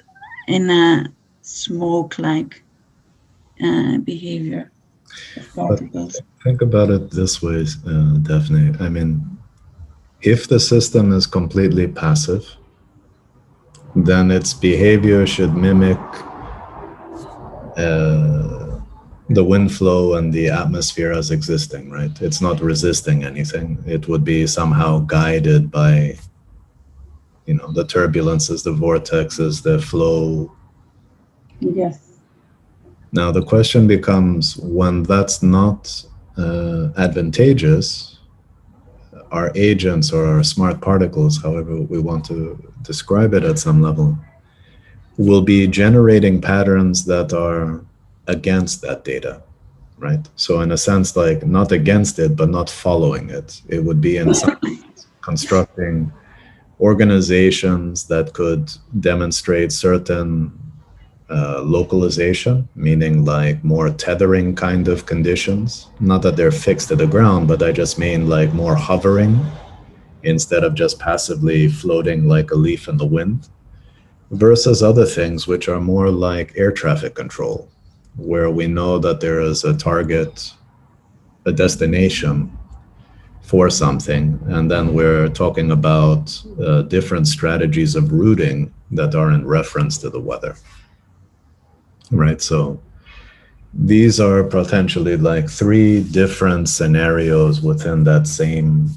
in a smoke-like behavior of particles. Think about it this way, Daphne. I mean, if the system is completely passive, then its behavior should mimic the wind flow and the atmosphere as existing, right? It's not resisting anything. It would be somehow guided by, you know, the turbulences, the vortexes, the flow. Yes. Now the question becomes, when that's not advantageous, our agents or our smart particles, however we want to describe it at some level, will be generating patterns that are against that data, right? So in a sense, like not against it, but not following it. It would be in some sense constructing organizations that could demonstrate certain localization, meaning like more tethering kind of conditions. Not that they're fixed to the ground, but I just mean like more hovering instead of just passively floating like a leaf in the wind, versus other things which are more like air traffic control, where we know that there is a target, a destination for something, and then we're talking about different strategies of routing that are in reference to the weather, right? So these are potentially like three different scenarios within that same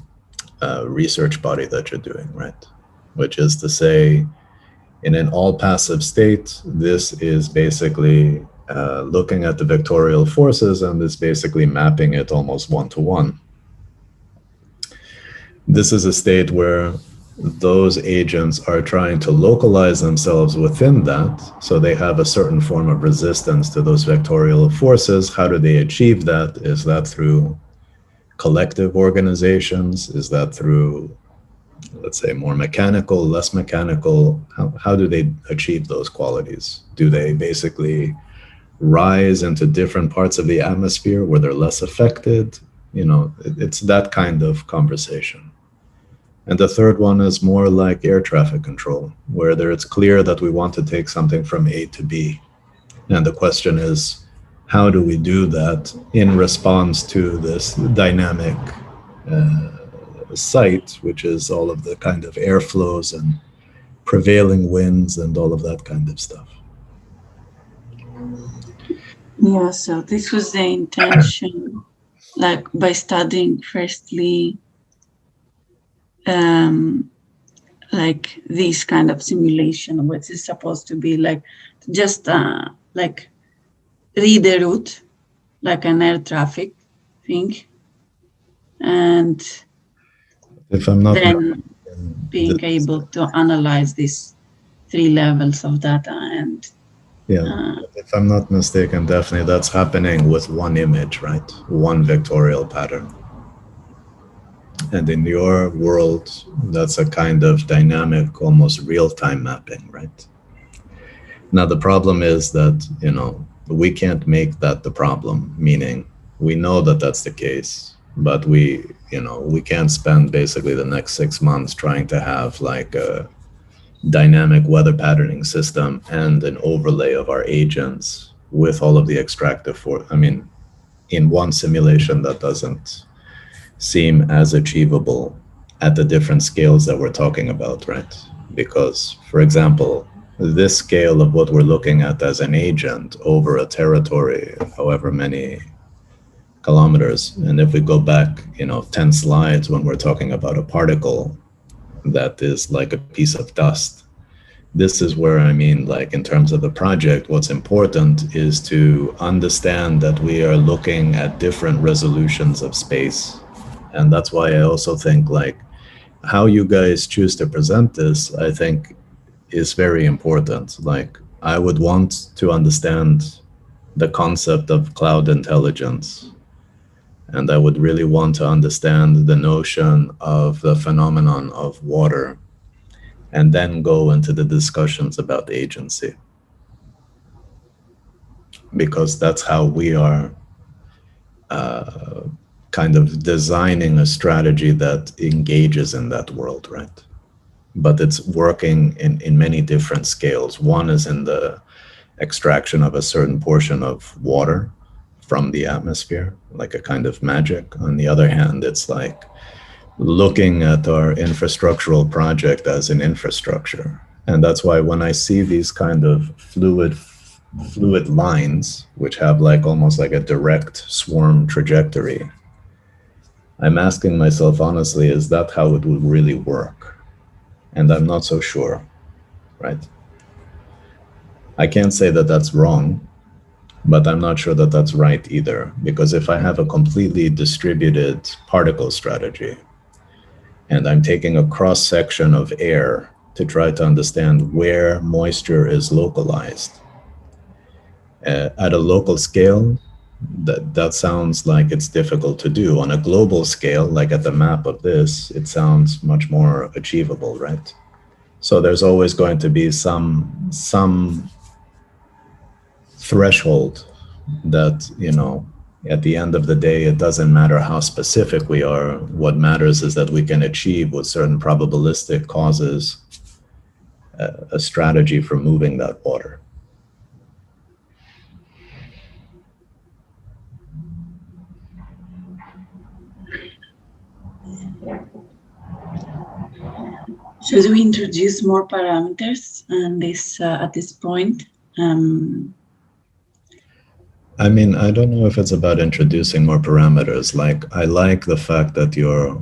research body that you're doing, right? Which is to say, in an all passive state, this is basically looking at the vectorial forces and is basically mapping it almost one-to-one. This is a state where those agents are trying to localize themselves within that, so they have a certain form of resistance to those vectorial forces. How do they achieve that? Is that through collective organizations? Is that through, let's say, more mechanical, less mechanical? How do they achieve those qualities? Do they basically rise into different parts of the atmosphere where they're less affected? You know, it's that kind of conversation. And the third one is more like air traffic control, where it's clear that we want to take something from A to B. And the question is, how do we do that in response to this dynamic site, which is all of the kind of airflows and prevailing winds and all of that kind of stuff? Yeah, so this was the intention, like by studying firstly like this kind of simulation, which is supposed to be like just like read the route, like an air traffic thing, and if I'm not then being able to analyze these three levels of data. And if I'm not mistaken, definitely that's happening with one image, right? One vectorial pattern. And in your world, that's a kind of dynamic, almost real-time mapping, right? Now, the problem is that, you know, we can't make that the problem, meaning we know that that's the case, but we can't spend basically the next 6 months trying to have like a dynamic weather patterning system and an overlay of our agents with all of the extractive in one simulation. That doesn't seem as achievable at the different scales that we're talking about, right? Because, for example, this scale of what we're looking at as an agent over a territory, however many kilometers, and if we go back, 10 slides when we're talking about a particle that is like a piece of dust, this is where, like in terms of the project, what's important is to understand that we are looking at different resolutions of space. And that's why I also think like how you guys choose to present this, I think is very important. Like I would want to understand the concept of cloud intelligence. And I would really want to understand the notion of the phenomenon of water, and then go into the discussions about agency. Because that's how we are kind of designing a strategy that engages in that world, right? but it's working in many different scales. One is in the extraction of a certain portion of water from the atmosphere, like a kind of magic. On the other hand, it's like looking at our infrastructural project as an infrastructure. And that's why when I see these kind of fluid lines, which have like almost like a direct swarm trajectory, I'm asking myself honestly, is that how it would really work? And I'm not so sure, right? I can't say that that's wrong, but I'm not sure that that's right either, because if I have a completely distributed particle strategy and I'm taking a cross section of air to try to understand where moisture is localized at a local scale, that sounds like it's difficult to do. On a global scale, like at the map of this, it sounds much more achievable, right? So there's always going to be some threshold that, you know, at the end of the day, it doesn't matter how specific we are. What matters is that we can achieve with certain probabilistic causes a strategy for moving that water. Should we introduce more parameters at this point? I mean, I don't know if it's about introducing more parameters. Like, I like the fact that you're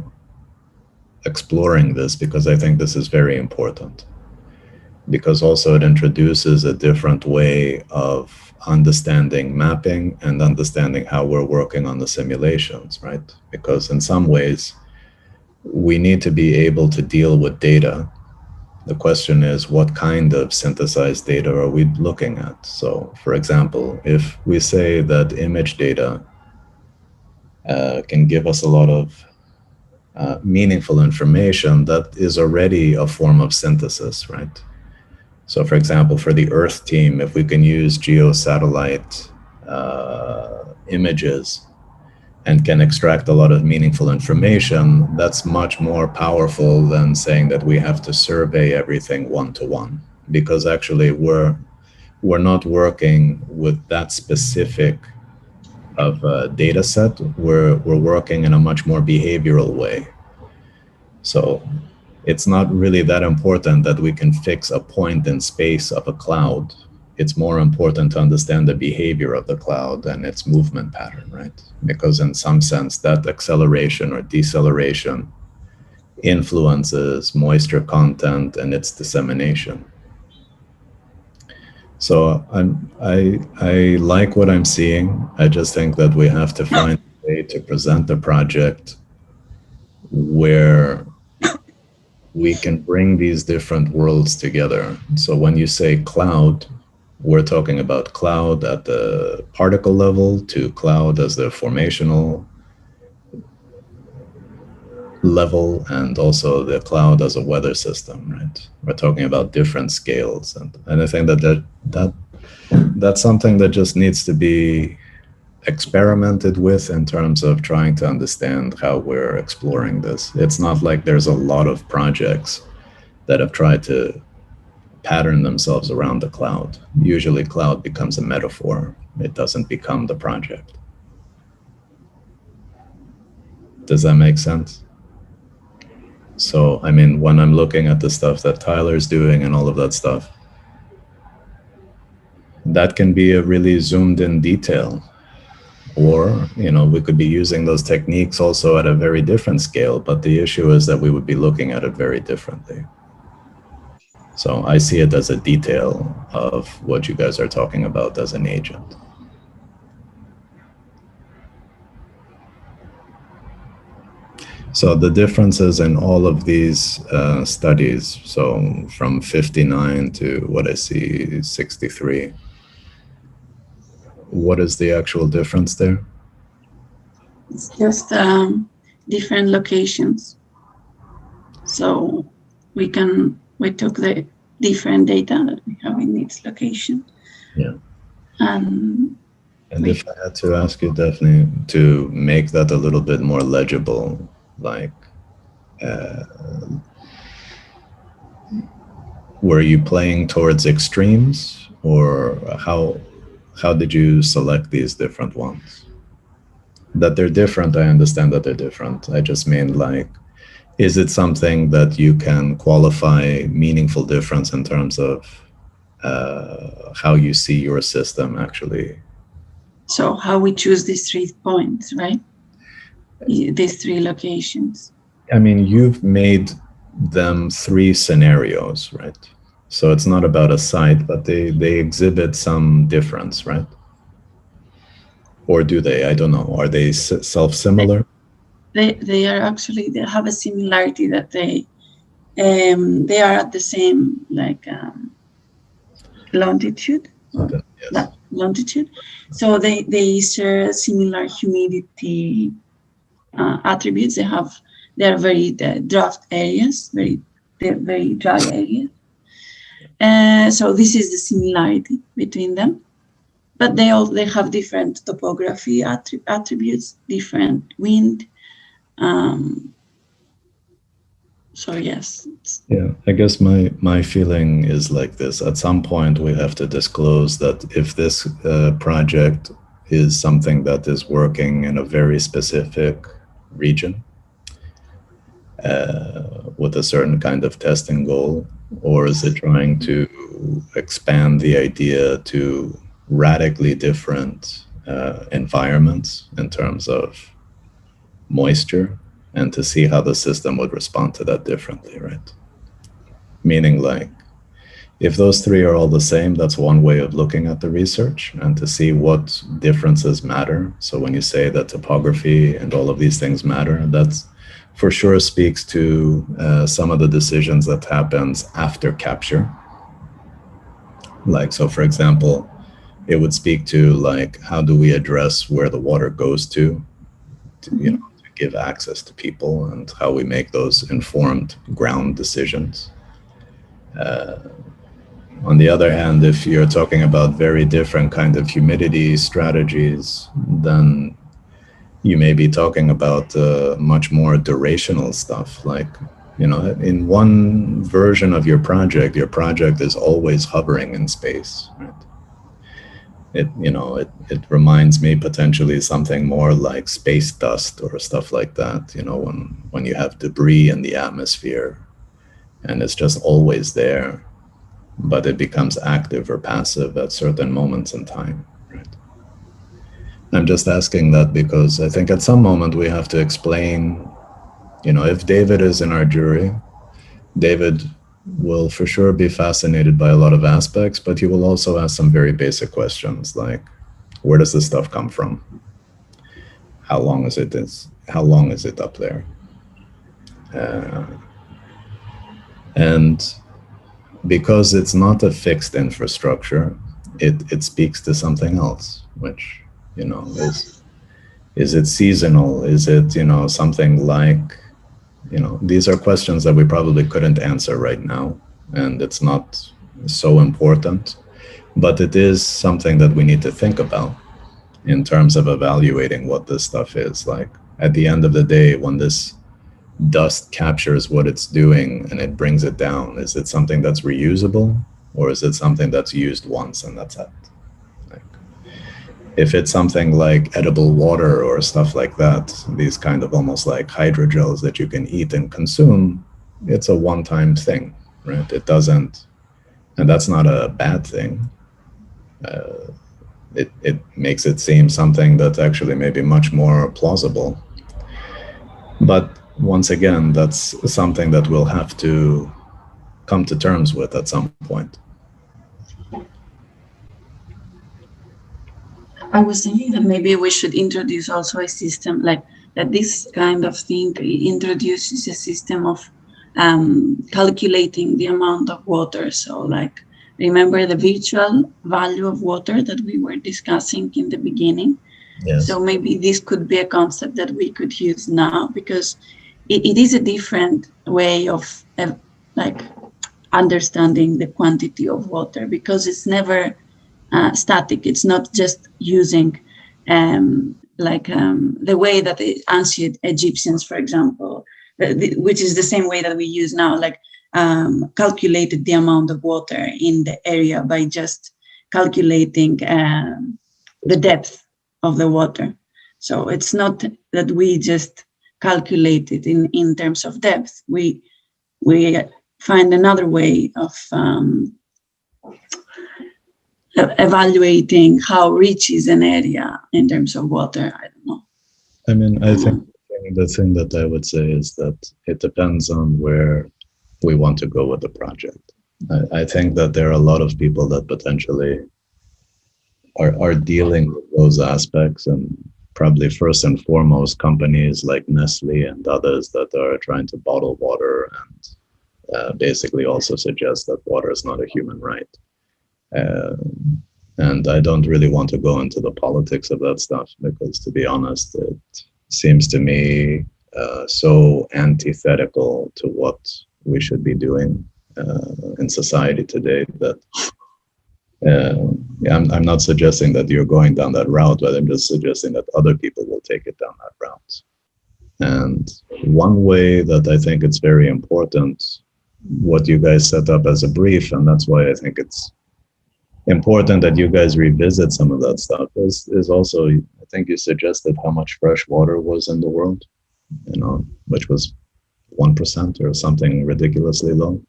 exploring this, because I think this is very important. Because also it introduces a different way of understanding mapping and understanding how we're working on the simulations, right? Because in some ways, we need to be able to deal with data. The question is, what kind of synthesized data are we looking at? So, for example, if we say that image data can give us a lot of meaningful information, that is already a form of synthesis, right? So, for example, for the Earth team, if we can use geosatellite images and can extract a lot of meaningful information, that's much more powerful than saying that we have to survey everything one-to-one, because actually we're not working with that specific of a data set. We're working in a much more behavioral way. So it's not really that important that we can fix a point in space of a cloud. It's more important to understand the behavior of the cloud and its movement pattern, right? Because in some sense, that acceleration or deceleration influences moisture content and its dissemination. So I like what I'm seeing. I just think that we have to find a way to present the project where we can bring these different worlds together. So when you say cloud, we're talking about cloud at the particle level to cloud as the formational level, and also the cloud as a weather system, right? We're talking about different scales. And I think that's something that just needs to be experimented with in terms of trying to understand how we're exploring this. It's not like there's a lot of projects that have tried to pattern themselves around the cloud. Usually cloud becomes a metaphor. It doesn't become the project. Does that make sense? So, I mean, when I'm looking at the stuff that Tyler's doing and all of that stuff, that can be a really zoomed in detail. Or, you know, we could be using those techniques also at a very different scale, but the issue is that we would be looking at it very differently. So I see it as a detail of what you guys are talking about as an agent. So the differences in all of these studies, so from 59 to what I see, 63, what is the actual difference there? It's just different locations. So we took the different data that we have in each location. Yeah. And if I had to ask you, Daphne, to make that a little bit more legible, like were you playing towards extremes, or how did you select these different ones? That they're different, I understand that they're different. I just mean, like, is it something that you can qualify meaningful difference in terms of how you see your system actually? So how we choose these 3 points, right? These 3 locations. I mean, you've made them 3 scenarios, right? So it's not about a site, but they exhibit some difference, right? Or do they? I don't know. Are they self-similar? They are actually, they have a similarity that they are at the same, like, longitude. Okay, yes. Longitude. So they share similar humidity attributes. They are very drought areas, they're very dry areas. So this is the similarity between them, but they have different topography attributes, different wind. So yes. Yeah, I guess my feeling is like this. At some point, we have to disclose that if this project is something that is working in a very specific region with a certain kind of testing goal, or is it trying to expand the idea to radically different environments in terms of moisture, and to see how the system would respond to that differently, right? Meaning, like, if those 3 are all the same, that's one way of looking at the research and to see what differences matter. So when you say that topography and all of these things matter, that's for sure speaks to some of the decisions that happens after capture. Like, so for example, it would speak to, like, how do we address where the water goes to you know, to give access to people, and how we make those informed ground decisions. On the other hand, if you're talking about very different kind of humidity strategies, then you may be talking about much more durational stuff. Like, you know, in one version of your project is always hovering in space, right? It reminds me potentially something more like space dust or stuff like that, you know, when you have debris in the atmosphere and it's just always there, but it becomes active or passive at certain moments in time, right? I'm just asking that because I think at some moment we have to explain, you know, if David is in our jury, David will for sure be fascinated by a lot of aspects, but he will also ask some very basic questions like, where does this stuff come from? How long is it up there? And because it's not a fixed infrastructure, it speaks to something else, which, you know, is it seasonal? Is it, you know, something like, you know, these are questions that we probably couldn't answer right now, and it's not so important, but it is something that we need to think about in terms of evaluating what this stuff is. Like, at the end of the day, when this dust captures what it's doing and it brings it down, is it something that's reusable, or is it something that's used once and that's it? If it's something like edible water or stuff like that, these kind of almost like hydrogels that you can eat and consume, it's a one-time thing, right? It doesn't, and that's not a bad thing. It makes it seem something that's actually maybe much more plausible. But once again, that's something that we'll have to come to terms with at some point. I was thinking that maybe we should introduce also a system like that. This kind of thing introduces a system of calculating the amount of water. So, like, remember the virtual value of water that we were discussing in the beginning? Yes. So maybe this could be a concept that we could use now, because it is a different way of like understanding the quantity of water, because it's never static. It's not just using the way that the ancient Egyptians, for example, which is the same way that we use now, like calculated the amount of water in the area by just calculating the depth of the water. So it's not that we just calculate it in terms of depth. We find another way of evaluating how rich is an area in terms of water. I don't know. I mean, I think the thing that I would say is that it depends on where we want to go with the project. I think that there are a lot of people that potentially are dealing with those aspects, and probably first and foremost companies like Nestle and others that are trying to bottle water and basically also suggest that water is not a human right. And I don't really want to go into the politics of that stuff because, to be honest, it seems to me so antithetical to what we should be doing in society today that I'm not suggesting that you're going down that route, but I'm just suggesting that other people will take it down that route. And one way that I think it's very important, what you guys set up as a brief, and that's why I think it's important that you guys revisit some of that stuff, is also, I think you suggested how much fresh water was in the world, you know, which was 1% or something ridiculously low.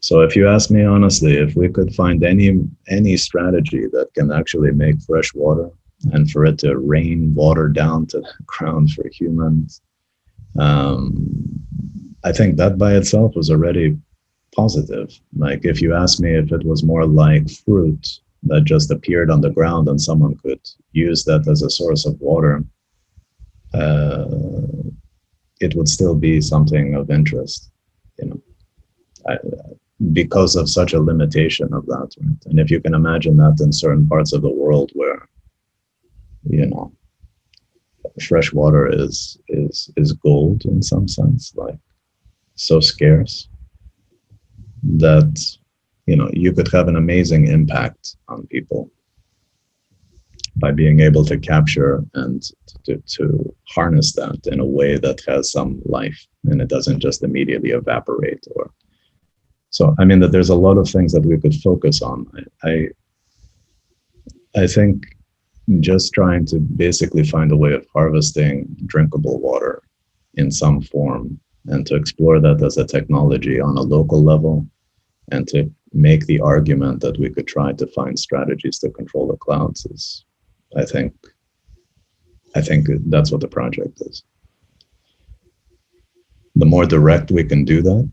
So if you ask me honestly, if we could find any strategy that can actually make fresh water and for it to rain water down to the ground for humans, I think that by itself was already positive. Like if you ask me if it was more like fruit that just appeared on the ground and someone could use that as a source of water, it would still be something of interest, you know, because of such a limitation of that, right? And if you can imagine that in certain parts of the world where, you know, fresh water is gold in some sense, like so scarce that, you know, you could have an amazing impact on people by being able to capture and to harness that in a way that has some life and it doesn't just immediately evaporate. Or so I mean that there's a lot of things that we could focus on. I think just trying to basically find a way of harvesting drinkable water in some form and to explore that as a technology on a local level and to make the argument that we could try to find strategies to control the clouds is, I think that's what the project is. The more direct we can do that,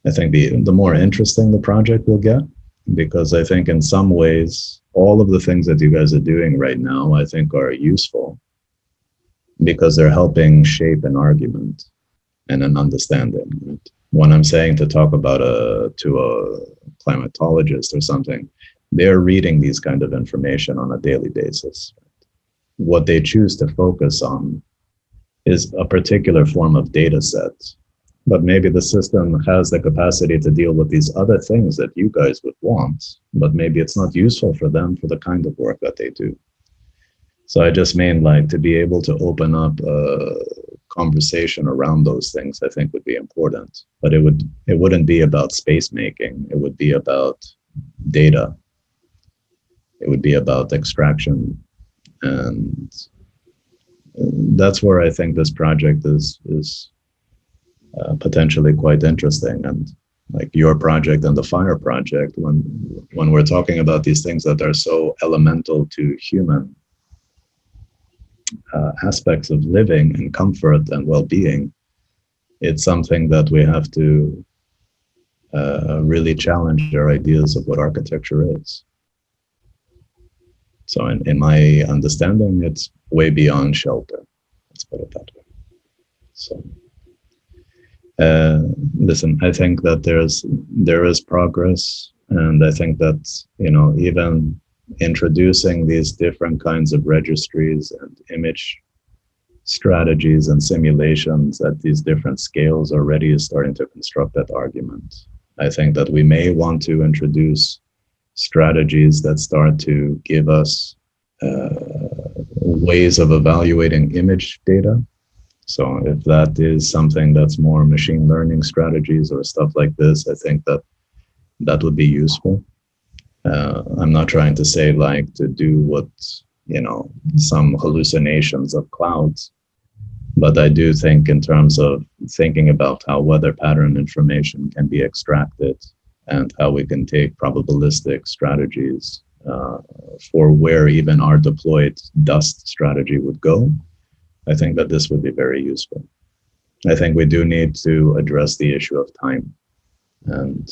I think the more interesting the project will get, because I think in some ways, all of the things that you guys are doing right now, I think are useful because they're helping shape an argument and an understanding. Right? When I'm saying to talk about to a climatologist or something, they're reading these kind of information on a daily basis. What they choose to focus on is a particular form of data set, but maybe the system has the capacity to deal with these other things that you guys would want, but maybe it's not useful for them for the kind of work that they do. So I just mean like to be able to open up a conversation around those things, I think would be important, but it wouldn't be about space making. It would be about data. It would be about extraction. And that's where I think this project is potentially quite interesting. And like your project and the FIRE project, when we're talking about these things that are so elemental to human aspects of living and comfort and well-being, it's something that we have to really challenge our ideas of what architecture is. So in my understanding, it's way beyond shelter. Let's put it that way. So listen, I think that there is progress, and I think that, you know, even introducing these different kinds of registries and image strategies and simulations at these different scales already is starting to construct that argument. I think that we may want to introduce strategies that start to give us ways of evaluating image data So if that is something that's more machine learning strategies or stuff like this, I think that that would be useful. I'm not trying to say like to do what, some hallucinations of clouds, but I do think in terms of thinking about how weather pattern information can be extracted and how we can take probabilistic strategies for where even our deployed dust strategy would go, I think that this would be very useful. I think we do need to address the issue of time. And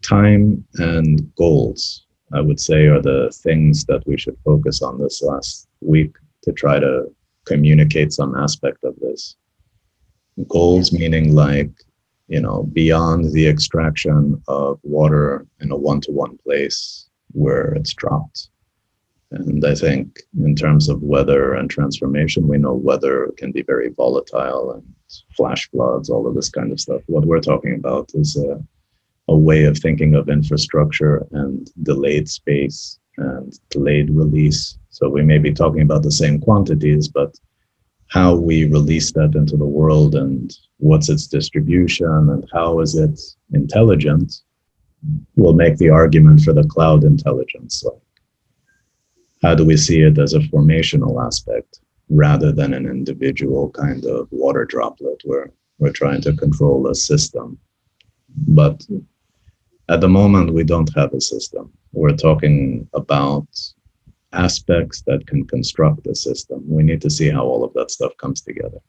time and goals, I would say, are the things that we should focus on this last week to try to communicate some aspect of this. Goals meaning like, beyond the extraction of water in a one-to-one place where it's dropped. And I think in terms of weather and transformation, we know weather can be very volatile and flash floods, all of this kind of stuff. What we're talking about is a way of thinking of infrastructure and delayed space and delayed release. So we may be talking about the same quantities, but how we release that into the world and what's its distribution and how is it intelligent will make the argument for the cloud intelligence. Like, how do we see it as a formational aspect rather than an individual kind of water droplet where we're trying to control a system? But at the moment, we don't have a system. We're talking about aspects that can construct the system. We need to see how all of that stuff comes together.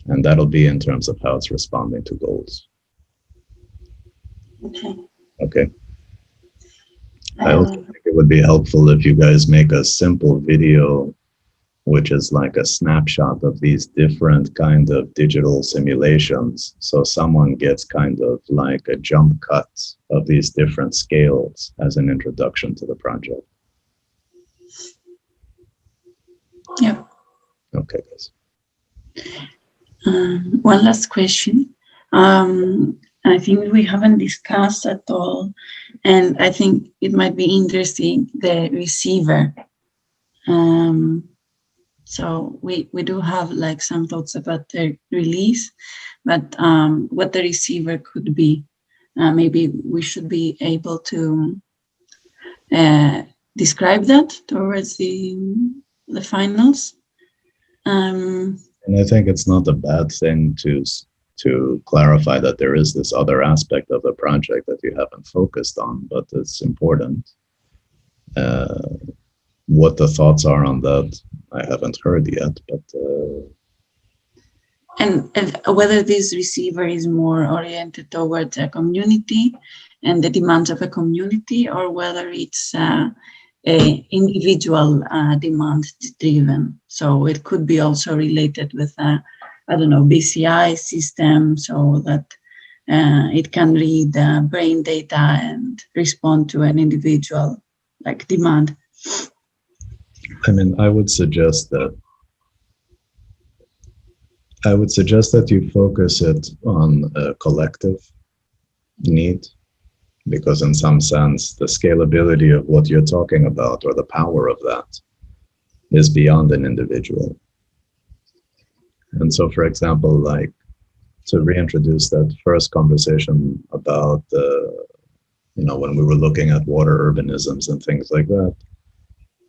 And that'll be in terms of how it's responding to goals. Okay. I also think it would be helpful if you guys make a simple video, which is like a snapshot of these different kind of digital simulations. So someone gets kind of like a jump cut of these different scales as an introduction to the project. Yeah. Okay, guys. One last question. I think we haven't discussed at all, and I think it might be interesting, the receiver. So we do have like some thoughts about the release, but what the receiver could be. Maybe we should be able to describe that towards the finals. And I think it's not a bad thing to clarify that there is this other aspect of the project that you haven't focused on, but it's important. What the thoughts are on that, I haven't heard yet, but... And whether this receiver is more oriented towards a community and the demands of a community, or whether it's a individual demand driven. So it could be also related with BCI system, so that it can read brain data and respond to an individual like demand. I mean, I would suggest that you focus it on a collective need, because in some sense, the scalability of what you're talking about, or the power of that, is beyond an individual. And so, for example, like to reintroduce that first conversation about when we were looking at water urbanisms and things like that,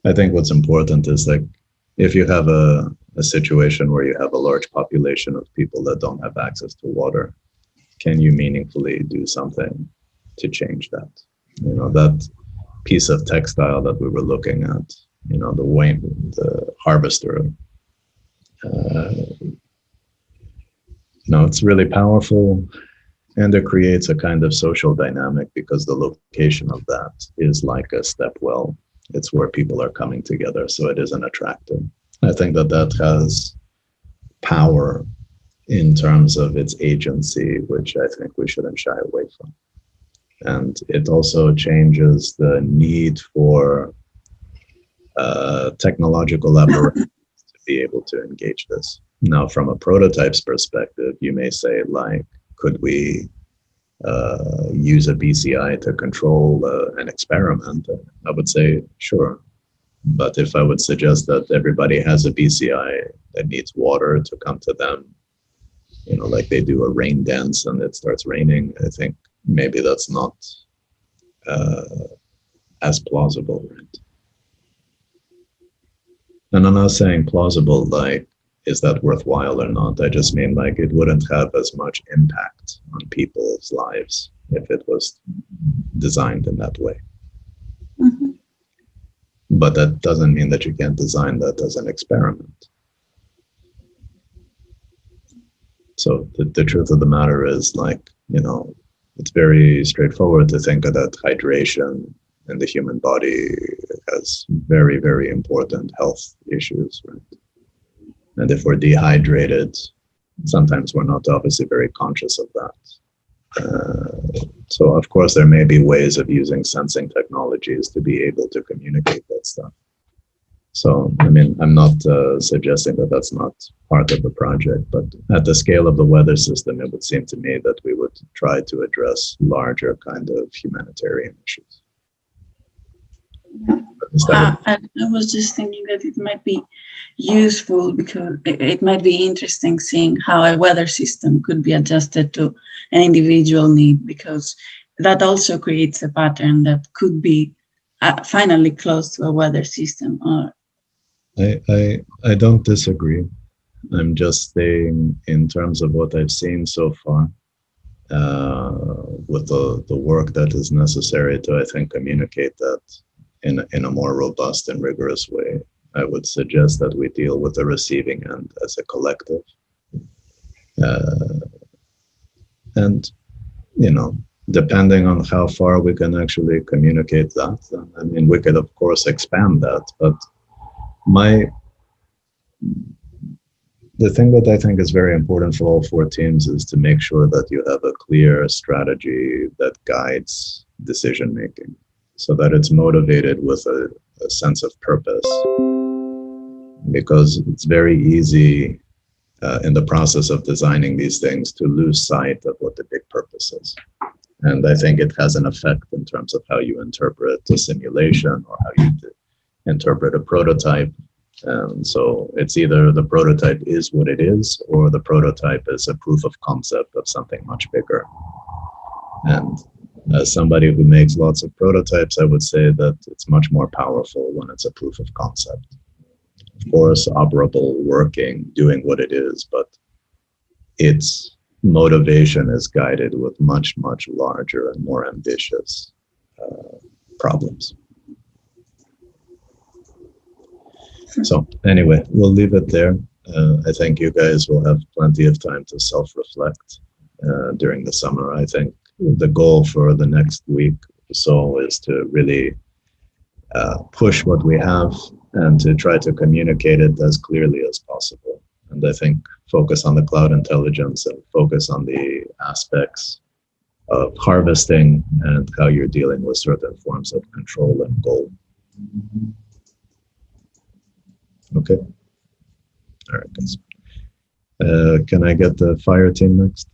I think what's important is like, if you have a situation where you have a large population of people that don't have access to water, can you meaningfully do something to change that? That piece of textile that we were looking at, the harvester, it's really powerful, and it creates a kind of social dynamic because the location of that is like a step well. It's where people are coming together, so it isn't attractive. I think that has power in terms of its agency, which I think we shouldn't shy away from. And it also changes the need for technological apparatus to be able to engage this. Now, from a prototype's perspective, you may say, like, could we use a BCI to control an experiment? I would say, sure. But if I would suggest that everybody has a BCI that needs water to come to them, you know, like they do a rain dance and it starts raining, I think maybe that's not as plausible, right? And I'm not saying plausible like, is that worthwhile or not? I just mean like it wouldn't have as much impact on people's lives if it was designed in that way. Mm-hmm. But that doesn't mean that you can't design that as an experiment. So the truth of the matter is, like, you know, it's very straightforward to think that hydration in the human body has very, very important health issues, right? And if we're dehydrated, sometimes we're not obviously very conscious of that. So of course there may be ways of using sensing technologies to be able to communicate that stuff. So, I mean, I'm not suggesting that that's not part of the project, but at the scale of the weather system, it would seem to me that we would try to address larger kind of humanitarian issues. I was just thinking that it might be useful because it might be interesting seeing how a weather system could be adjusted to an individual need, because that also creates a pattern that could be finally close to a weather system. I don't disagree. I'm just saying in terms of what I've seen so far, with the work that is necessary to, I think, communicate that in a more robust and rigorous way, I would suggest that we deal with the receiving end as a collective. And, you know, depending on how far we can actually communicate that, I mean, we could, of course, expand that, but the thing that I think is very important for all four teams is to make sure that you have a clear strategy that guides decision making, so that it's motivated with a sense of purpose. Because it's very easy in the process of designing these things to lose sight of what the big purpose is. And I think it has an effect in terms of how you interpret a simulation or how you interpret a prototype. So it's either the prototype is what it is, or the prototype is a proof of concept of something much bigger. And as somebody who makes lots of prototypes, I would say that it's much more powerful when it's a proof of concept. Of course, operable, working, doing what it is, but its motivation is guided with much, much larger and more ambitious problems. So anyway, we'll leave it there. I think you guys will have plenty of time to self-reflect during the summer. I think the goal for the next week or so is to really push what we have and to try to communicate it as clearly as possible. And I think focus on the cloud intelligence and focus on the aspects of harvesting and how you're dealing with certain forms of control and goal. Okay. All right, guys. Can I get the fire team next?